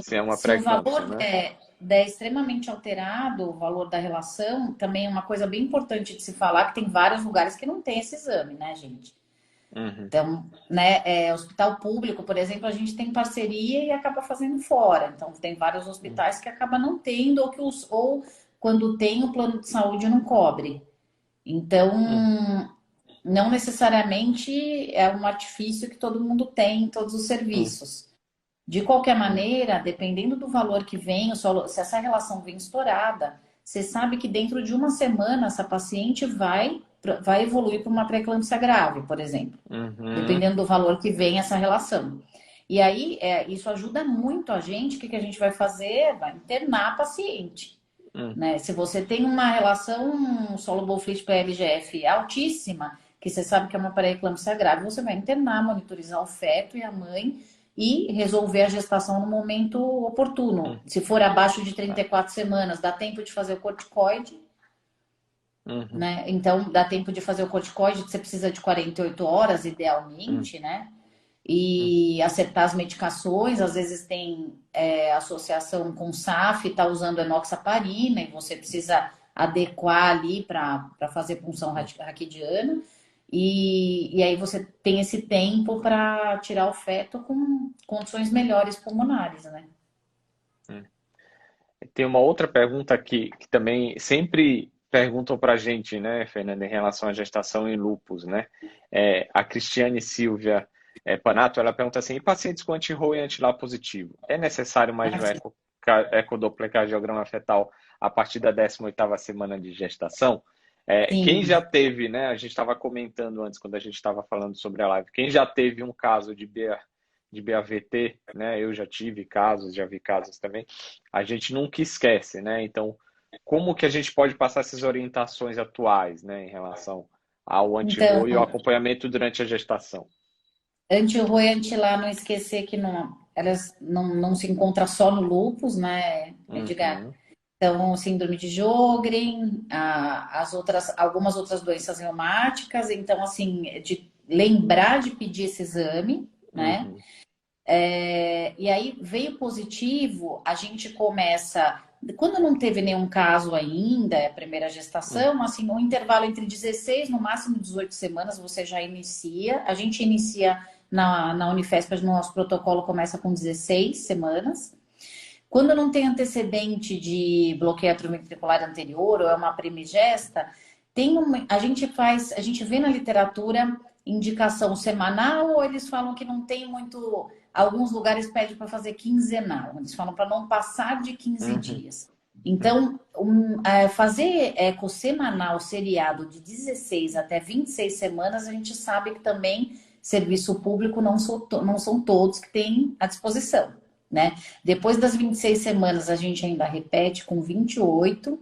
Se é uma se o pré-eclâmpsia, valor né? der extremamente alterado, o valor da relação, também é uma coisa bem importante de se falar, que tem vários lugares que não tem esse exame, né, gente? Uhum, Então, né, hospital público, por exemplo, a gente tem parceria e acaba fazendo fora. Então, tem vários hospitais que acaba não tendo, ou quando tem, o plano de saúde não cobre. Então, uhum, não necessariamente é um artifício que todo mundo tem em todos os uhum, serviços. De qualquer uhum, maneira, dependendo do valor que vem, se essa relação vem estourada, você sabe que dentro de uma semana essa paciente vai evoluir para uma pré-eclâmpsia grave, por exemplo, uhum, dependendo do valor que vem essa relação. E aí, isso ajuda muito a gente. O que a gente vai fazer? Vai internar a paciente. uhum, Né? Se você tem uma relação soluble fluid para LGF altíssima, que você sabe que é uma pré-eclâmpsia grave, você vai internar, monitorizar o feto e a mãe e resolver a gestação no momento oportuno. uhum, Se for abaixo de tá, 34 semanas, dá tempo de fazer o corticoide, uhum, né? Então, dá tempo de fazer o corticoide, você precisa de 48 horas, uhum, idealmente, né? e acertar as medicações. Às vezes tem associação com SAF, está usando enoxaparina e você precisa adequar ali para fazer punção raquidiana. E aí você tem esse tempo para tirar o feto com condições melhores pulmonares, né? Tem uma outra pergunta aqui que também sempre perguntam para a gente, né, Fernanda, em relação à gestação em lúpus, né? A Cristiane Silvia Panato, ela pergunta assim, em pacientes com anti-RO e anti-LA positivo, é necessário mais de um Assim, ecodoplercardiograma fetal a partir da 18ª semana de gestação? Quem sim. já teve, né, a gente estava comentando antes, quando a gente estava falando sobre a live, quem já teve um caso de BAVT, né, eu já tive casos, já vi casos também, a gente nunca esquece, né? Então, como que a gente pode passar essas orientações atuais, né, em relação ao Então, anti-RO e ao acompanhamento durante a gestação? anti-RO e anti-LA, não esquecer que não, elas não se encontram só no lúpus, né, Edgar? Uhum, Então, síndrome de Sjögren, algumas outras doenças reumáticas. Então, assim, de lembrar de pedir esse exame, né? uhum, E aí veio positivo, a gente começa. Quando não teve nenhum caso ainda, é a primeira uhum, gestação, assim, um intervalo entre 16, no máximo 18 semanas, você já inicia. A gente inicia na Unifesp, no nosso protocolo começa com 16 semanas. Quando não tem antecedente de bloqueio atrioventricular anterior ou é uma primigesta, a gente vê na literatura indicação semanal ou eles falam que não tem muito. Alguns lugares pedem para fazer quinzenal, eles falam para não passar de 15 uhum, dias. Então, fazer eco semanal seriado de 16 até 26 semanas, a gente sabe que também serviço público não são todos que têm à disposição, né? Depois das 26 semanas, a gente ainda repete com 28,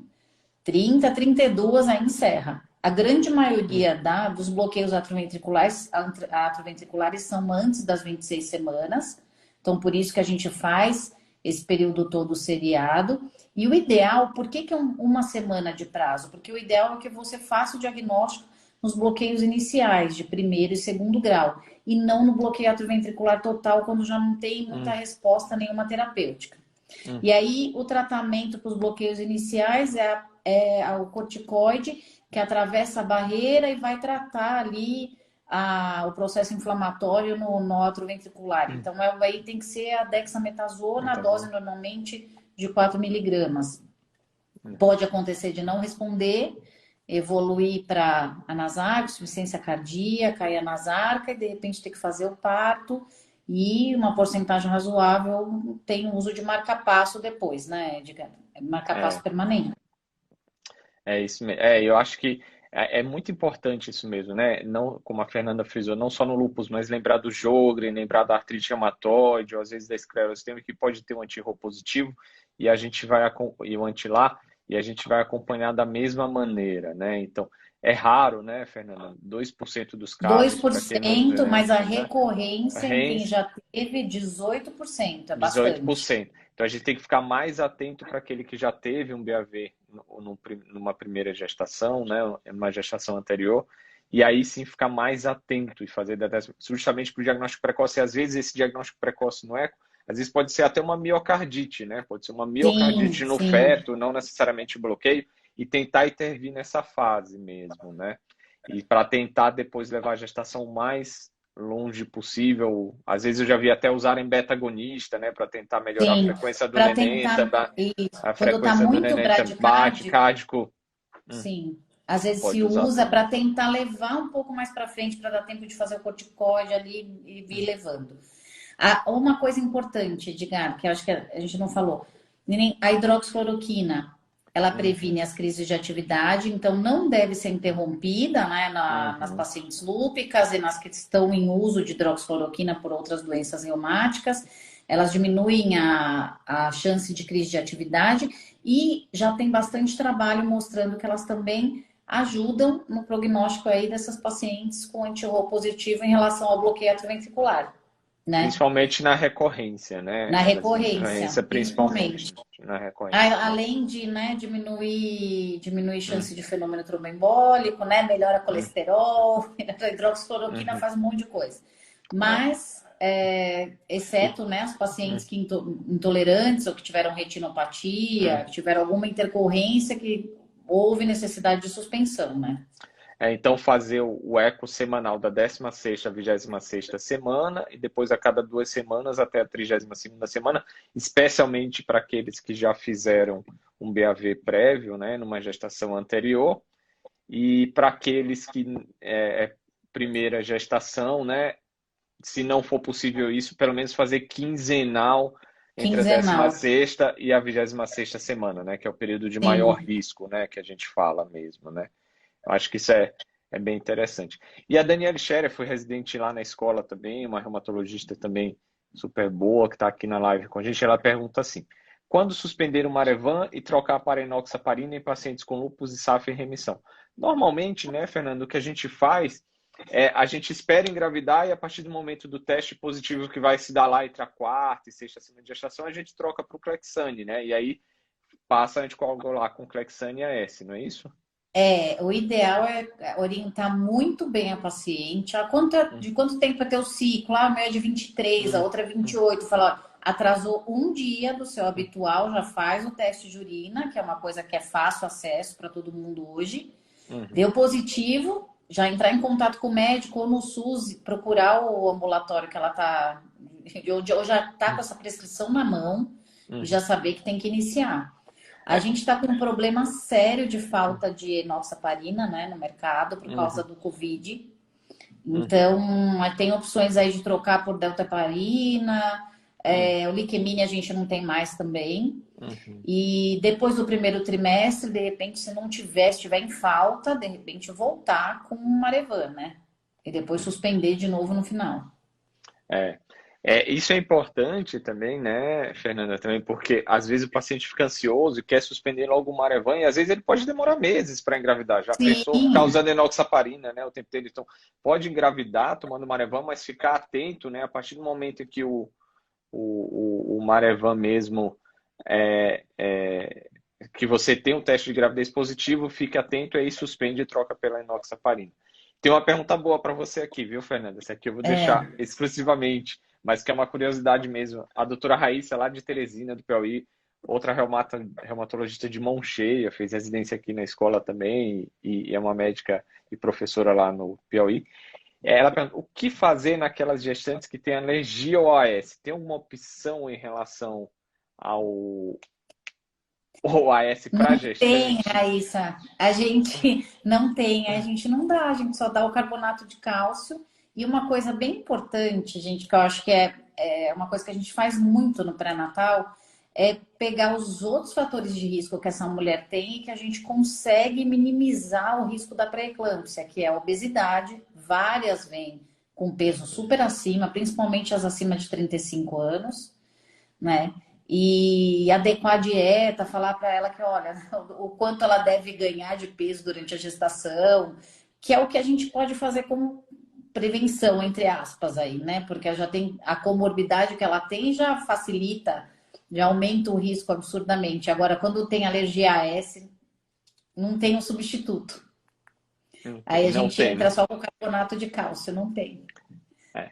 30, 32, aí encerra. A grande uhum, maioria dos bloqueios atrioventriculares são antes das 26 semanas. Então, por isso que a gente faz esse período todo seriado. E o ideal, por que uma semana de prazo? Porque o ideal é que você faça o diagnóstico nos bloqueios iniciais, de primeiro e segundo grau, e não no bloqueio atrioventricular total, quando já não tem muita uhum, resposta nenhuma terapêutica. uhum. E aí, o tratamento para os bloqueios iniciais é o corticoide, que atravessa a barreira e vai tratar ali o processo inflamatório no nódulo ventricular. Uhum. Então, aí tem que ser a dexametasona, a dose Então, normalmente de 4 miligramas. uhum. Pode acontecer de não responder, evoluir para anasarca, insuficiência cardíaca e anasarca, e de repente ter que fazer o parto. E uma porcentagem razoável tem o uso de marca-passo depois, né? Marca-passo É, permanente. é isso mesmo. Eu acho que é muito importante isso mesmo, né? Não, como a Fernanda frisou, não só no lúpus, mas lembrar do Sjögren, lembrar da artrite reumatoide, ou às vezes da esclerose sistêmica, que pode ter um anti-RO positivo e a gente e o anti-LA, e a gente vai acompanhar da mesma maneira, né? Então, é raro, né, Fernanda? 2% dos dois casos, por para quem não cento, vê, mas a né? recorrência em quem já teve 18%, é bastante. 18%. Então a gente tem que ficar mais atento para aquele que já teve um BAV numa primeira gestação, né, numa gestação anterior, e aí sim ficar mais atento e fazer justamente para o diagnóstico precoce. E às vezes esse diagnóstico precoce no eco, às vezes pode ser até uma miocardite, né? Pode ser uma Sim, miocardite no sim. feto, não necessariamente bloqueio, e tentar intervir nessa fase mesmo, né? E para tentar depois levar a gestação mais longe possível. Às vezes eu já vi até usarem beta-agonista, né, para tentar melhorar a Sim, frequência do para neném, tentar. também, Isso. a Quando está frequência do muito neném bate, bradicárdico, cárdico, sim. Às vezes se pode usar usa também. para tentar levar um pouco mais para frente, para dar tempo de fazer o corticoide ali e vir levando. Uma coisa importante, Edgar, que eu acho que a gente não falou. A hidroxicloroquina, ela Uhum, previne as crises de atividade, então não deve ser interrompida, né, nas uhum, pacientes lúpicas e nas que estão em uso de hidroxicloroquina por outras doenças reumáticas. Elas diminuem a chance de crise de atividade e já tem bastante trabalho mostrando que elas também ajudam no prognóstico aí dessas pacientes com anti-RO positivo em relação ao bloqueio atrioventricular, né? principalmente na recorrência, né? Na Elas recorrência, recorrência principalmente principalmente. na recorrência. Além de, né, diminuir Hum, chance de fenômeno tromboembólico, né, melhora hum, colesterol, a hidroxicloroquina uhum, faz um monte de coisa. é, Mas exceto, né, os pacientes que intolerantes ou que tiveram retinopatia, que tiveram alguma intercorrência que houve necessidade de suspensão, né? Então, fazer o eco semanal da 16ª à 26ª semana e depois a cada 2 semanas até a 32ª semana, especialmente para aqueles que já fizeram um BAV prévio, né, numa gestação anterior, e para aqueles que primeira gestação, né, se não for possível isso, pelo menos fazer quinzenal entre a Quinzenal. 16ª e a 26ª semana, né, que é o período de maior Sim. risco, né, que a gente fala mesmo, né. Eu acho que isso é bem interessante. E a Daniela Scherer foi residente lá na escola também, uma reumatologista também super boa, que está aqui na live com a gente. Ela pergunta assim: quando suspender o Marevan e trocar para enoxaparina em pacientes com lúpus e SAF em remissão? Normalmente, né, Fernando, o que a gente faz é a gente espera engravidar e a partir do momento do teste positivo que vai se dar lá entre a 4ª e 6ª semana de gestação, a gente troca para o Clexane, né? E aí passa a anticoagular com Clexane AS, não é isso? O ideal é orientar muito bem a paciente. De quanto tempo é teu ciclo? Ah, a minha é de 23, a outra é 28. Fala, ó, atrasou um dia do seu habitual, já faz o teste de urina, que é uma coisa que é fácil acesso para todo mundo hoje. Deu positivo, já entrar em contato com o médico ou no SUS, procurar o ambulatório que ela tá, ou já tá com essa prescrição na mão e já saber que tem que iniciar. A gente está com um problema sério de falta de enoxaparina, né, no mercado por causa do Covid. Então, tem opções aí de trocar por deltaparina, o liquemine a gente não tem mais também. E depois do primeiro trimestre, de repente, se não tiver, se estiver em falta, de repente voltar com o Marevan, né? E depois suspender de novo no final. Isso é importante também, né, Fernanda, também porque às vezes o paciente fica ansioso e quer suspender logo o Marevan e às vezes ele pode demorar meses para engravidar. Já pensou ficar Sim, usando enoxaparina, né, o tempo dele? Então, pode engravidar tomando Marevan, mas ficar atento, né, a partir do momento em que o Marevan mesmo que você tem um teste de gravidez positivo, fique atento aí, suspende e troca pela enoxaparina. Tem uma pergunta boa para você aqui, viu, Fernanda? Essa aqui eu vou deixar exclusivamente, mas que é uma curiosidade mesmo. A doutora Raíssa, lá de Teresina, do Piauí, outra reumatologista de mão cheia, fez residência aqui na escola também e é uma médica e professora lá no Piauí. Ela pergunta, o que fazer naquelas gestantes que têm alergia ao AS? Tem alguma opção em relação ao AS para não tem, gestante? Raíssa. A gente não tem, a gente não dá, a gente só dá o carbonato de cálcio. E uma coisa bem importante, gente, que eu acho que é uma coisa que a gente faz muito no pré-natal, é pegar os outros fatores de risco que essa mulher tem e que a gente consegue minimizar o risco da pré-eclâmpsia, que é a obesidade. Várias vêm com peso super acima, principalmente as acima de 35 anos, né? E adequar a dieta, falar para ela que, olha, o quanto ela deve ganhar de peso durante a gestação, que é o que a gente pode fazer como prevenção, entre aspas, aí, né? Porque já tem a comorbidade que ela tem, já facilita, já aumenta o risco absurdamente. Agora, quando tem alergia a S, não tem um substituto. Aí a Não gente tem, entra né? só com carbonato de cálcio, não tem. É.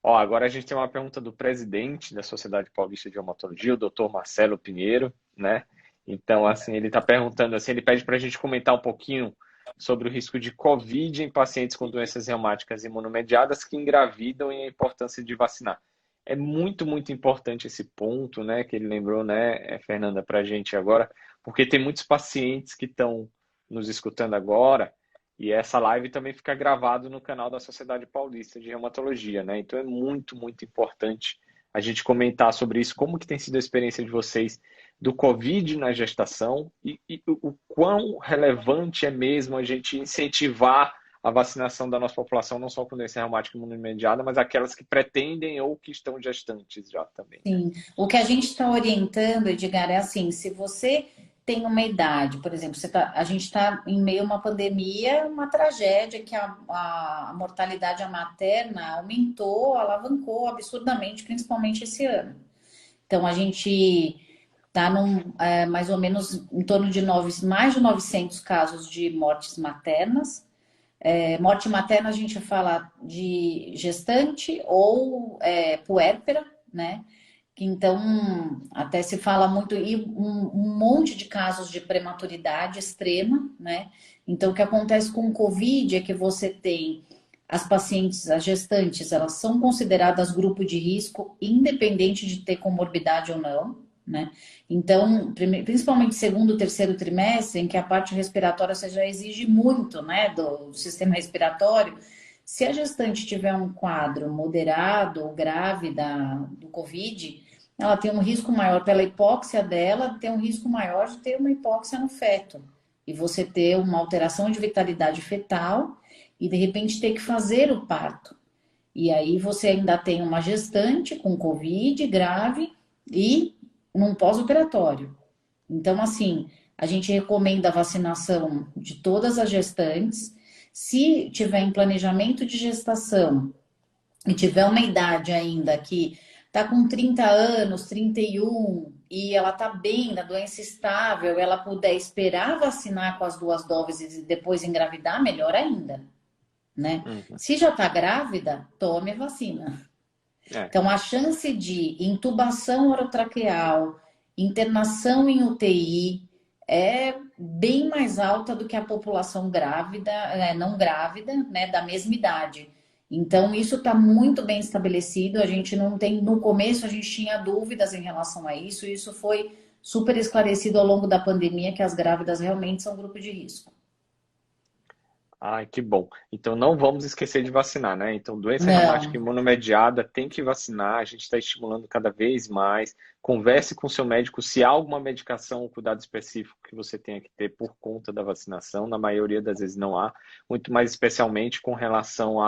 Ó, agora a gente tem uma pergunta do presidente da Sociedade Paulista de Reumatologia, o doutor Marcelo Pinheiro, né? Então, assim, ele está perguntando, assim, ele pede para a gente comentar um pouquinho sobre o risco de Covid em pacientes com doenças reumáticas imunomediadas que engravidam e a importância de vacinar. É muito, muito importante esse ponto, né, que ele lembrou, né, Fernanda, para a gente agora, porque tem muitos pacientes que estão nos escutando agora e essa live também fica gravado no canal da Sociedade Paulista de Reumatologia, né? Então é muito, muito importante a gente comentar sobre isso, como que tem sido a experiência de vocês do Covid na gestação e o quão relevante é mesmo a gente incentivar a vacinação da nossa população, não só com doença reumática imunomediada, mas aquelas que pretendem ou que estão gestantes já também, né? Sim. O que a gente está orientando, Edgar, é assim: se você tem uma idade, por exemplo, a gente está em meio a uma pandemia, uma tragédia que a mortalidade materna aumentou, alavancou absurdamente, principalmente esse ano. Então, a gente está mais ou menos em torno de mais de 900 casos de mortes maternas, Morte materna a gente fala de gestante ou puérpera, né? Que então até se fala muito, e um monte de casos de prematuridade extrema, né? Então o que acontece com o Covid é que você tem as pacientes, as gestantes, elas são consideradas grupo de risco, independente de ter comorbidade ou não, né? Então, principalmente segundo, terceiro trimestre, em que a parte respiratória você já exige muito, né, do sistema respiratório. Se a gestante tiver um quadro moderado ou grave do COVID, ela tem um risco maior pela hipóxia dela, tem um risco maior de ter uma hipóxia no feto. E você ter uma alteração de vitalidade fetal e de repente ter que fazer o parto. E aí você ainda tem uma gestante com COVID grave e num pós-operatório. Então, assim, a gente recomenda a vacinação de todas as gestantes. Se tiver em planejamento de gestação e tiver uma idade ainda que tá com 30 anos, 31, e ela tá bem, da doença estável, ela puder esperar vacinar com as 2 doses e depois engravidar, melhor ainda, né? Se já tá grávida, tome a vacina. Então, a chance de intubação orotraqueal, internação em UTI é bem mais alta do que a população grávida, não grávida, né, da mesma idade. Então, isso está muito bem estabelecido. A gente não tem, no começo, a gente tinha dúvidas em relação a isso, e isso foi super esclarecido ao longo da pandemia, que as grávidas realmente são grupo de risco. Ai, que bom. Então não vamos esquecer de vacinar, né? Então, doença reumática Não, imunomediada tem que vacinar, a gente está estimulando cada vez mais. Converse com seu médico se há alguma medicação ou cuidado específico que você tenha que ter por conta da vacinação. Na maioria das vezes não há, muito mais especialmente com relação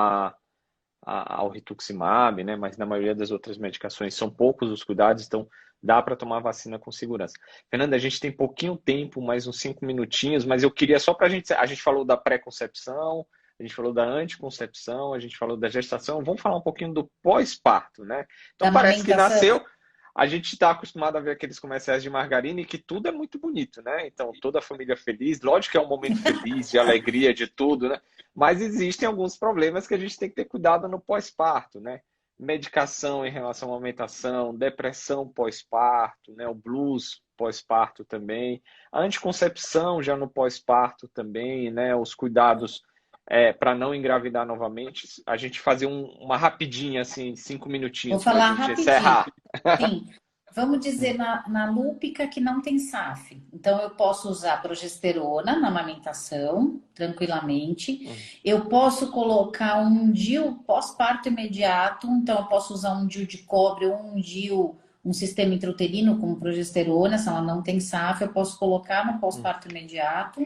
ao rituximab, né? Mas na maioria das outras medicações são poucos os cuidados, então dá para tomar vacina com segurança. Fernanda, a gente tem pouquinho tempo, mais uns 5 minutinhos, mas eu queria só para a gente falou da pré-concepção, a gente falou da anticoncepção, a gente falou da gestação, vamos falar um pouquinho do pós-parto, né? da Então parece que amamentação. nasceu, a gente está acostumado a ver aqueles comerciais de margarina e que tudo é muito bonito, né? Então toda a família feliz, lógico que é um momento feliz, de alegria, de tudo, né? Mas existem alguns problemas que a gente tem que ter cuidado no pós-parto, né? Medicação em relação à amamentação, depressão pós-parto, né? O blues pós-parto também, a anticoncepção já no pós-parto também, né? Os cuidados para não engravidar novamente. A gente fazer uma rapidinha, assim, 5 minutinhos Vou para a falar gente rapidinho. encerrar. Sim, vamos dizer na lúpica que não tem SAF. Então, eu posso usar progesterona na amamentação, tranquilamente. Eu posso colocar um DIU pós-parto imediato. Então, eu posso usar um DIU de cobre ou um DIU, um sistema intrauterino com progesterona. Se ela não tem SAF, eu posso colocar no pós-parto imediato.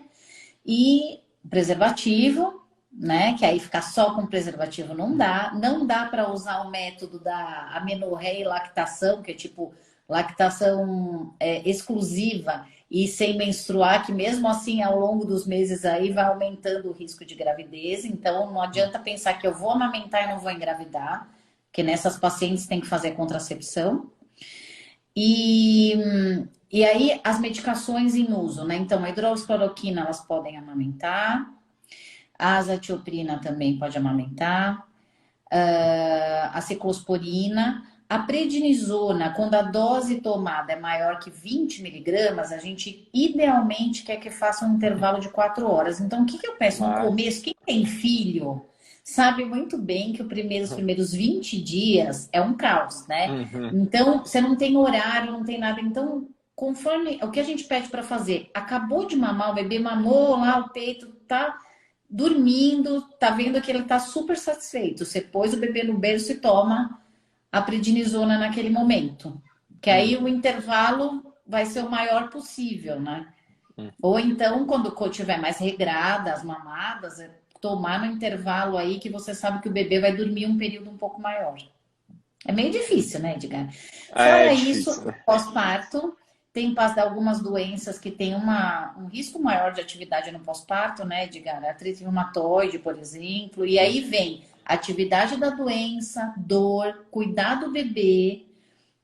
E preservativo, né? Que aí ficar só com preservativo não dá. Não dá para usar o método da amenorreia e lactação, que é tipo lactação exclusiva e sem menstruar, que mesmo assim ao longo dos meses aí vai aumentando o risco de gravidez. Então não adianta pensar que eu vou amamentar e não vou engravidar, porque nessas pacientes tem que fazer contracepção. E, e aí as medicações em uso, né? Então a hidroxicloroquina elas podem amamentar. A azatioprina também pode amamentar, a ciclosporina, a prednisona, quando a dose tomada é maior que 20 miligramas, a gente idealmente quer que faça um intervalo de 4 horas. Então, o que eu peço no começo? Quem tem filho sabe muito bem que os primeiros 20 dias é um caos, né? Então, você não tem horário, não tem nada. Então, conforme o que a gente pede para fazer, acabou de mamar, o bebê mamou lá, o peito tá dormindo, tá vendo que ele tá super satisfeito. Você pôs o bebê no berço e toma a prednisona naquele momento. Que aí o intervalo vai ser o maior possível, né? Ou então, quando tiver mais regrada, as mamadas, tomar no intervalo aí que você sabe que o bebê vai dormir um período um pouco maior. É meio difícil, né, Edgar? Fora isso, Difícil, né? pós-parto, tem algumas doenças que têm um risco maior de atividade no pós-parto, né, Edgar? Artrite reumatoide, por exemplo. E aí vem atividade da doença, dor, cuidar do bebê,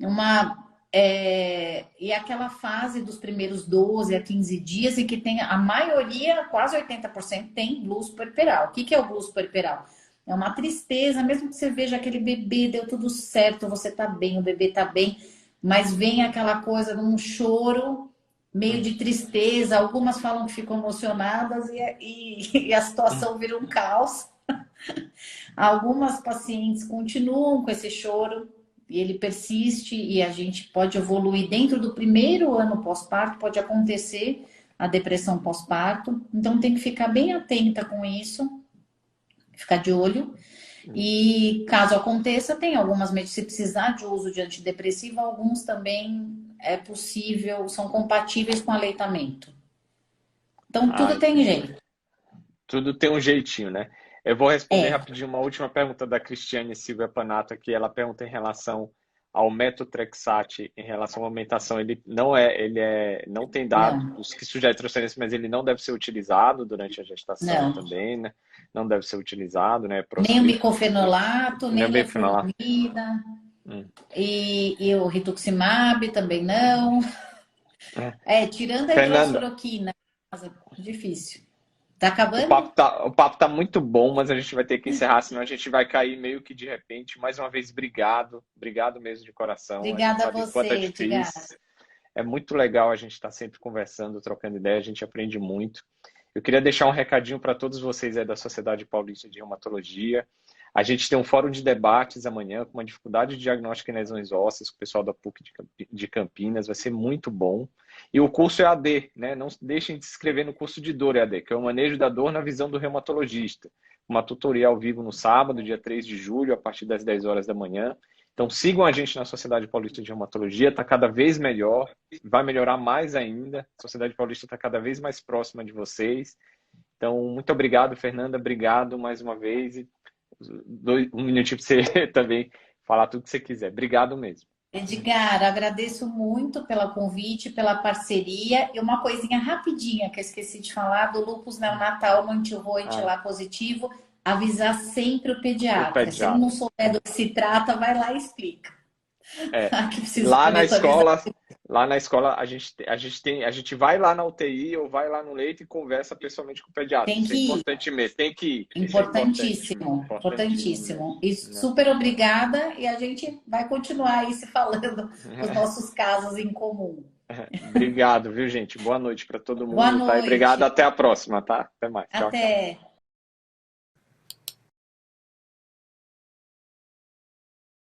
uma E aquela fase dos primeiros 12 a 15 dias em que tem a maioria, quase 80%, tem blues puerperal. O que que é o blues puerperal? É uma tristeza, mesmo que você veja aquele bebê, deu tudo certo, você tá bem, o bebê tá bem, mas vem aquela coisa de um choro, meio de tristeza. Algumas falam que ficam emocionadas e a situação vira um caos. Algumas pacientes continuam com esse choro e ele persiste e a gente pode evoluir dentro do primeiro ano pós-parto, pode acontecer a depressão pós-parto. Então tem que ficar bem atenta com isso, ficar de olho. E caso aconteça, tem algumas medidas, se precisar de uso de antidepressivo, alguns também é possível, são compatíveis com aleitamento. Então tudo tem jeito. Tudo tem um jeitinho, né? Eu vou responder rapidinho uma última pergunta da Cristiane Silvia Panato, que ela pergunta em relação ao metotrexate, em relação à amamentação. Ele não tem dados que sugerem transferência, mas ele não deve ser utilizado durante a gestação também, né? Não deve ser utilizado, né? Nem o micofenolato, nem a metformina, e o rituximab também não. Tirando a hidroxicloroquina, difícil. Tá acabando? O papo tá muito bom, mas a gente vai ter que encerrar, senão a gente vai cair meio que de repente. Mais uma vez, obrigado. Obrigado mesmo de coração. Obrigada a você, É muito legal a gente estar sempre conversando, trocando ideia, a gente aprende muito. Eu queria deixar um recadinho para todos vocês aí da Sociedade Paulista de Reumatologia. A gente tem um fórum de debates amanhã com uma dificuldade de diagnóstico em lesões ósseas com o pessoal da PUC de Campinas. Vai ser muito bom. E o curso é AD, né? Não deixem de se inscrever no curso de dor EAD, que é o manejo da dor na visão do reumatologista. Uma tutoria ao vivo no sábado, dia 3 de julho, a partir das 10 horas da manhã. Então sigam a gente na Sociedade Paulista de Reumatologia, está cada vez melhor, vai melhorar mais ainda. A Sociedade Paulista está cada vez mais próxima de vocês. Então, muito obrigado, Fernanda, obrigado mais uma vez. E um minutinho para você também falar tudo que você quiser. Obrigado mesmo. Edgar, agradeço muito pelo convite, pela parceria. E uma coisinha rapidinha que eu esqueci de falar, do lúpus neonatal no antirroide lá positivo, avisar sempre o pediatra. Se ele não souber do que se trata, vai lá e explica. Lá na escola a gente vai lá na UTI ou vai lá no leito e conversa pessoalmente com o pediatra. Tem que ir. Tem que ir. Importantíssimo. E super obrigada, e a gente vai continuar aí se falando dos nossos casos em comum. Obrigado, viu, gente? Boa noite para todo mundo. Boa noite. Tá? E obrigado, até a próxima, tá? Até mais. Tchau, até. Tchau.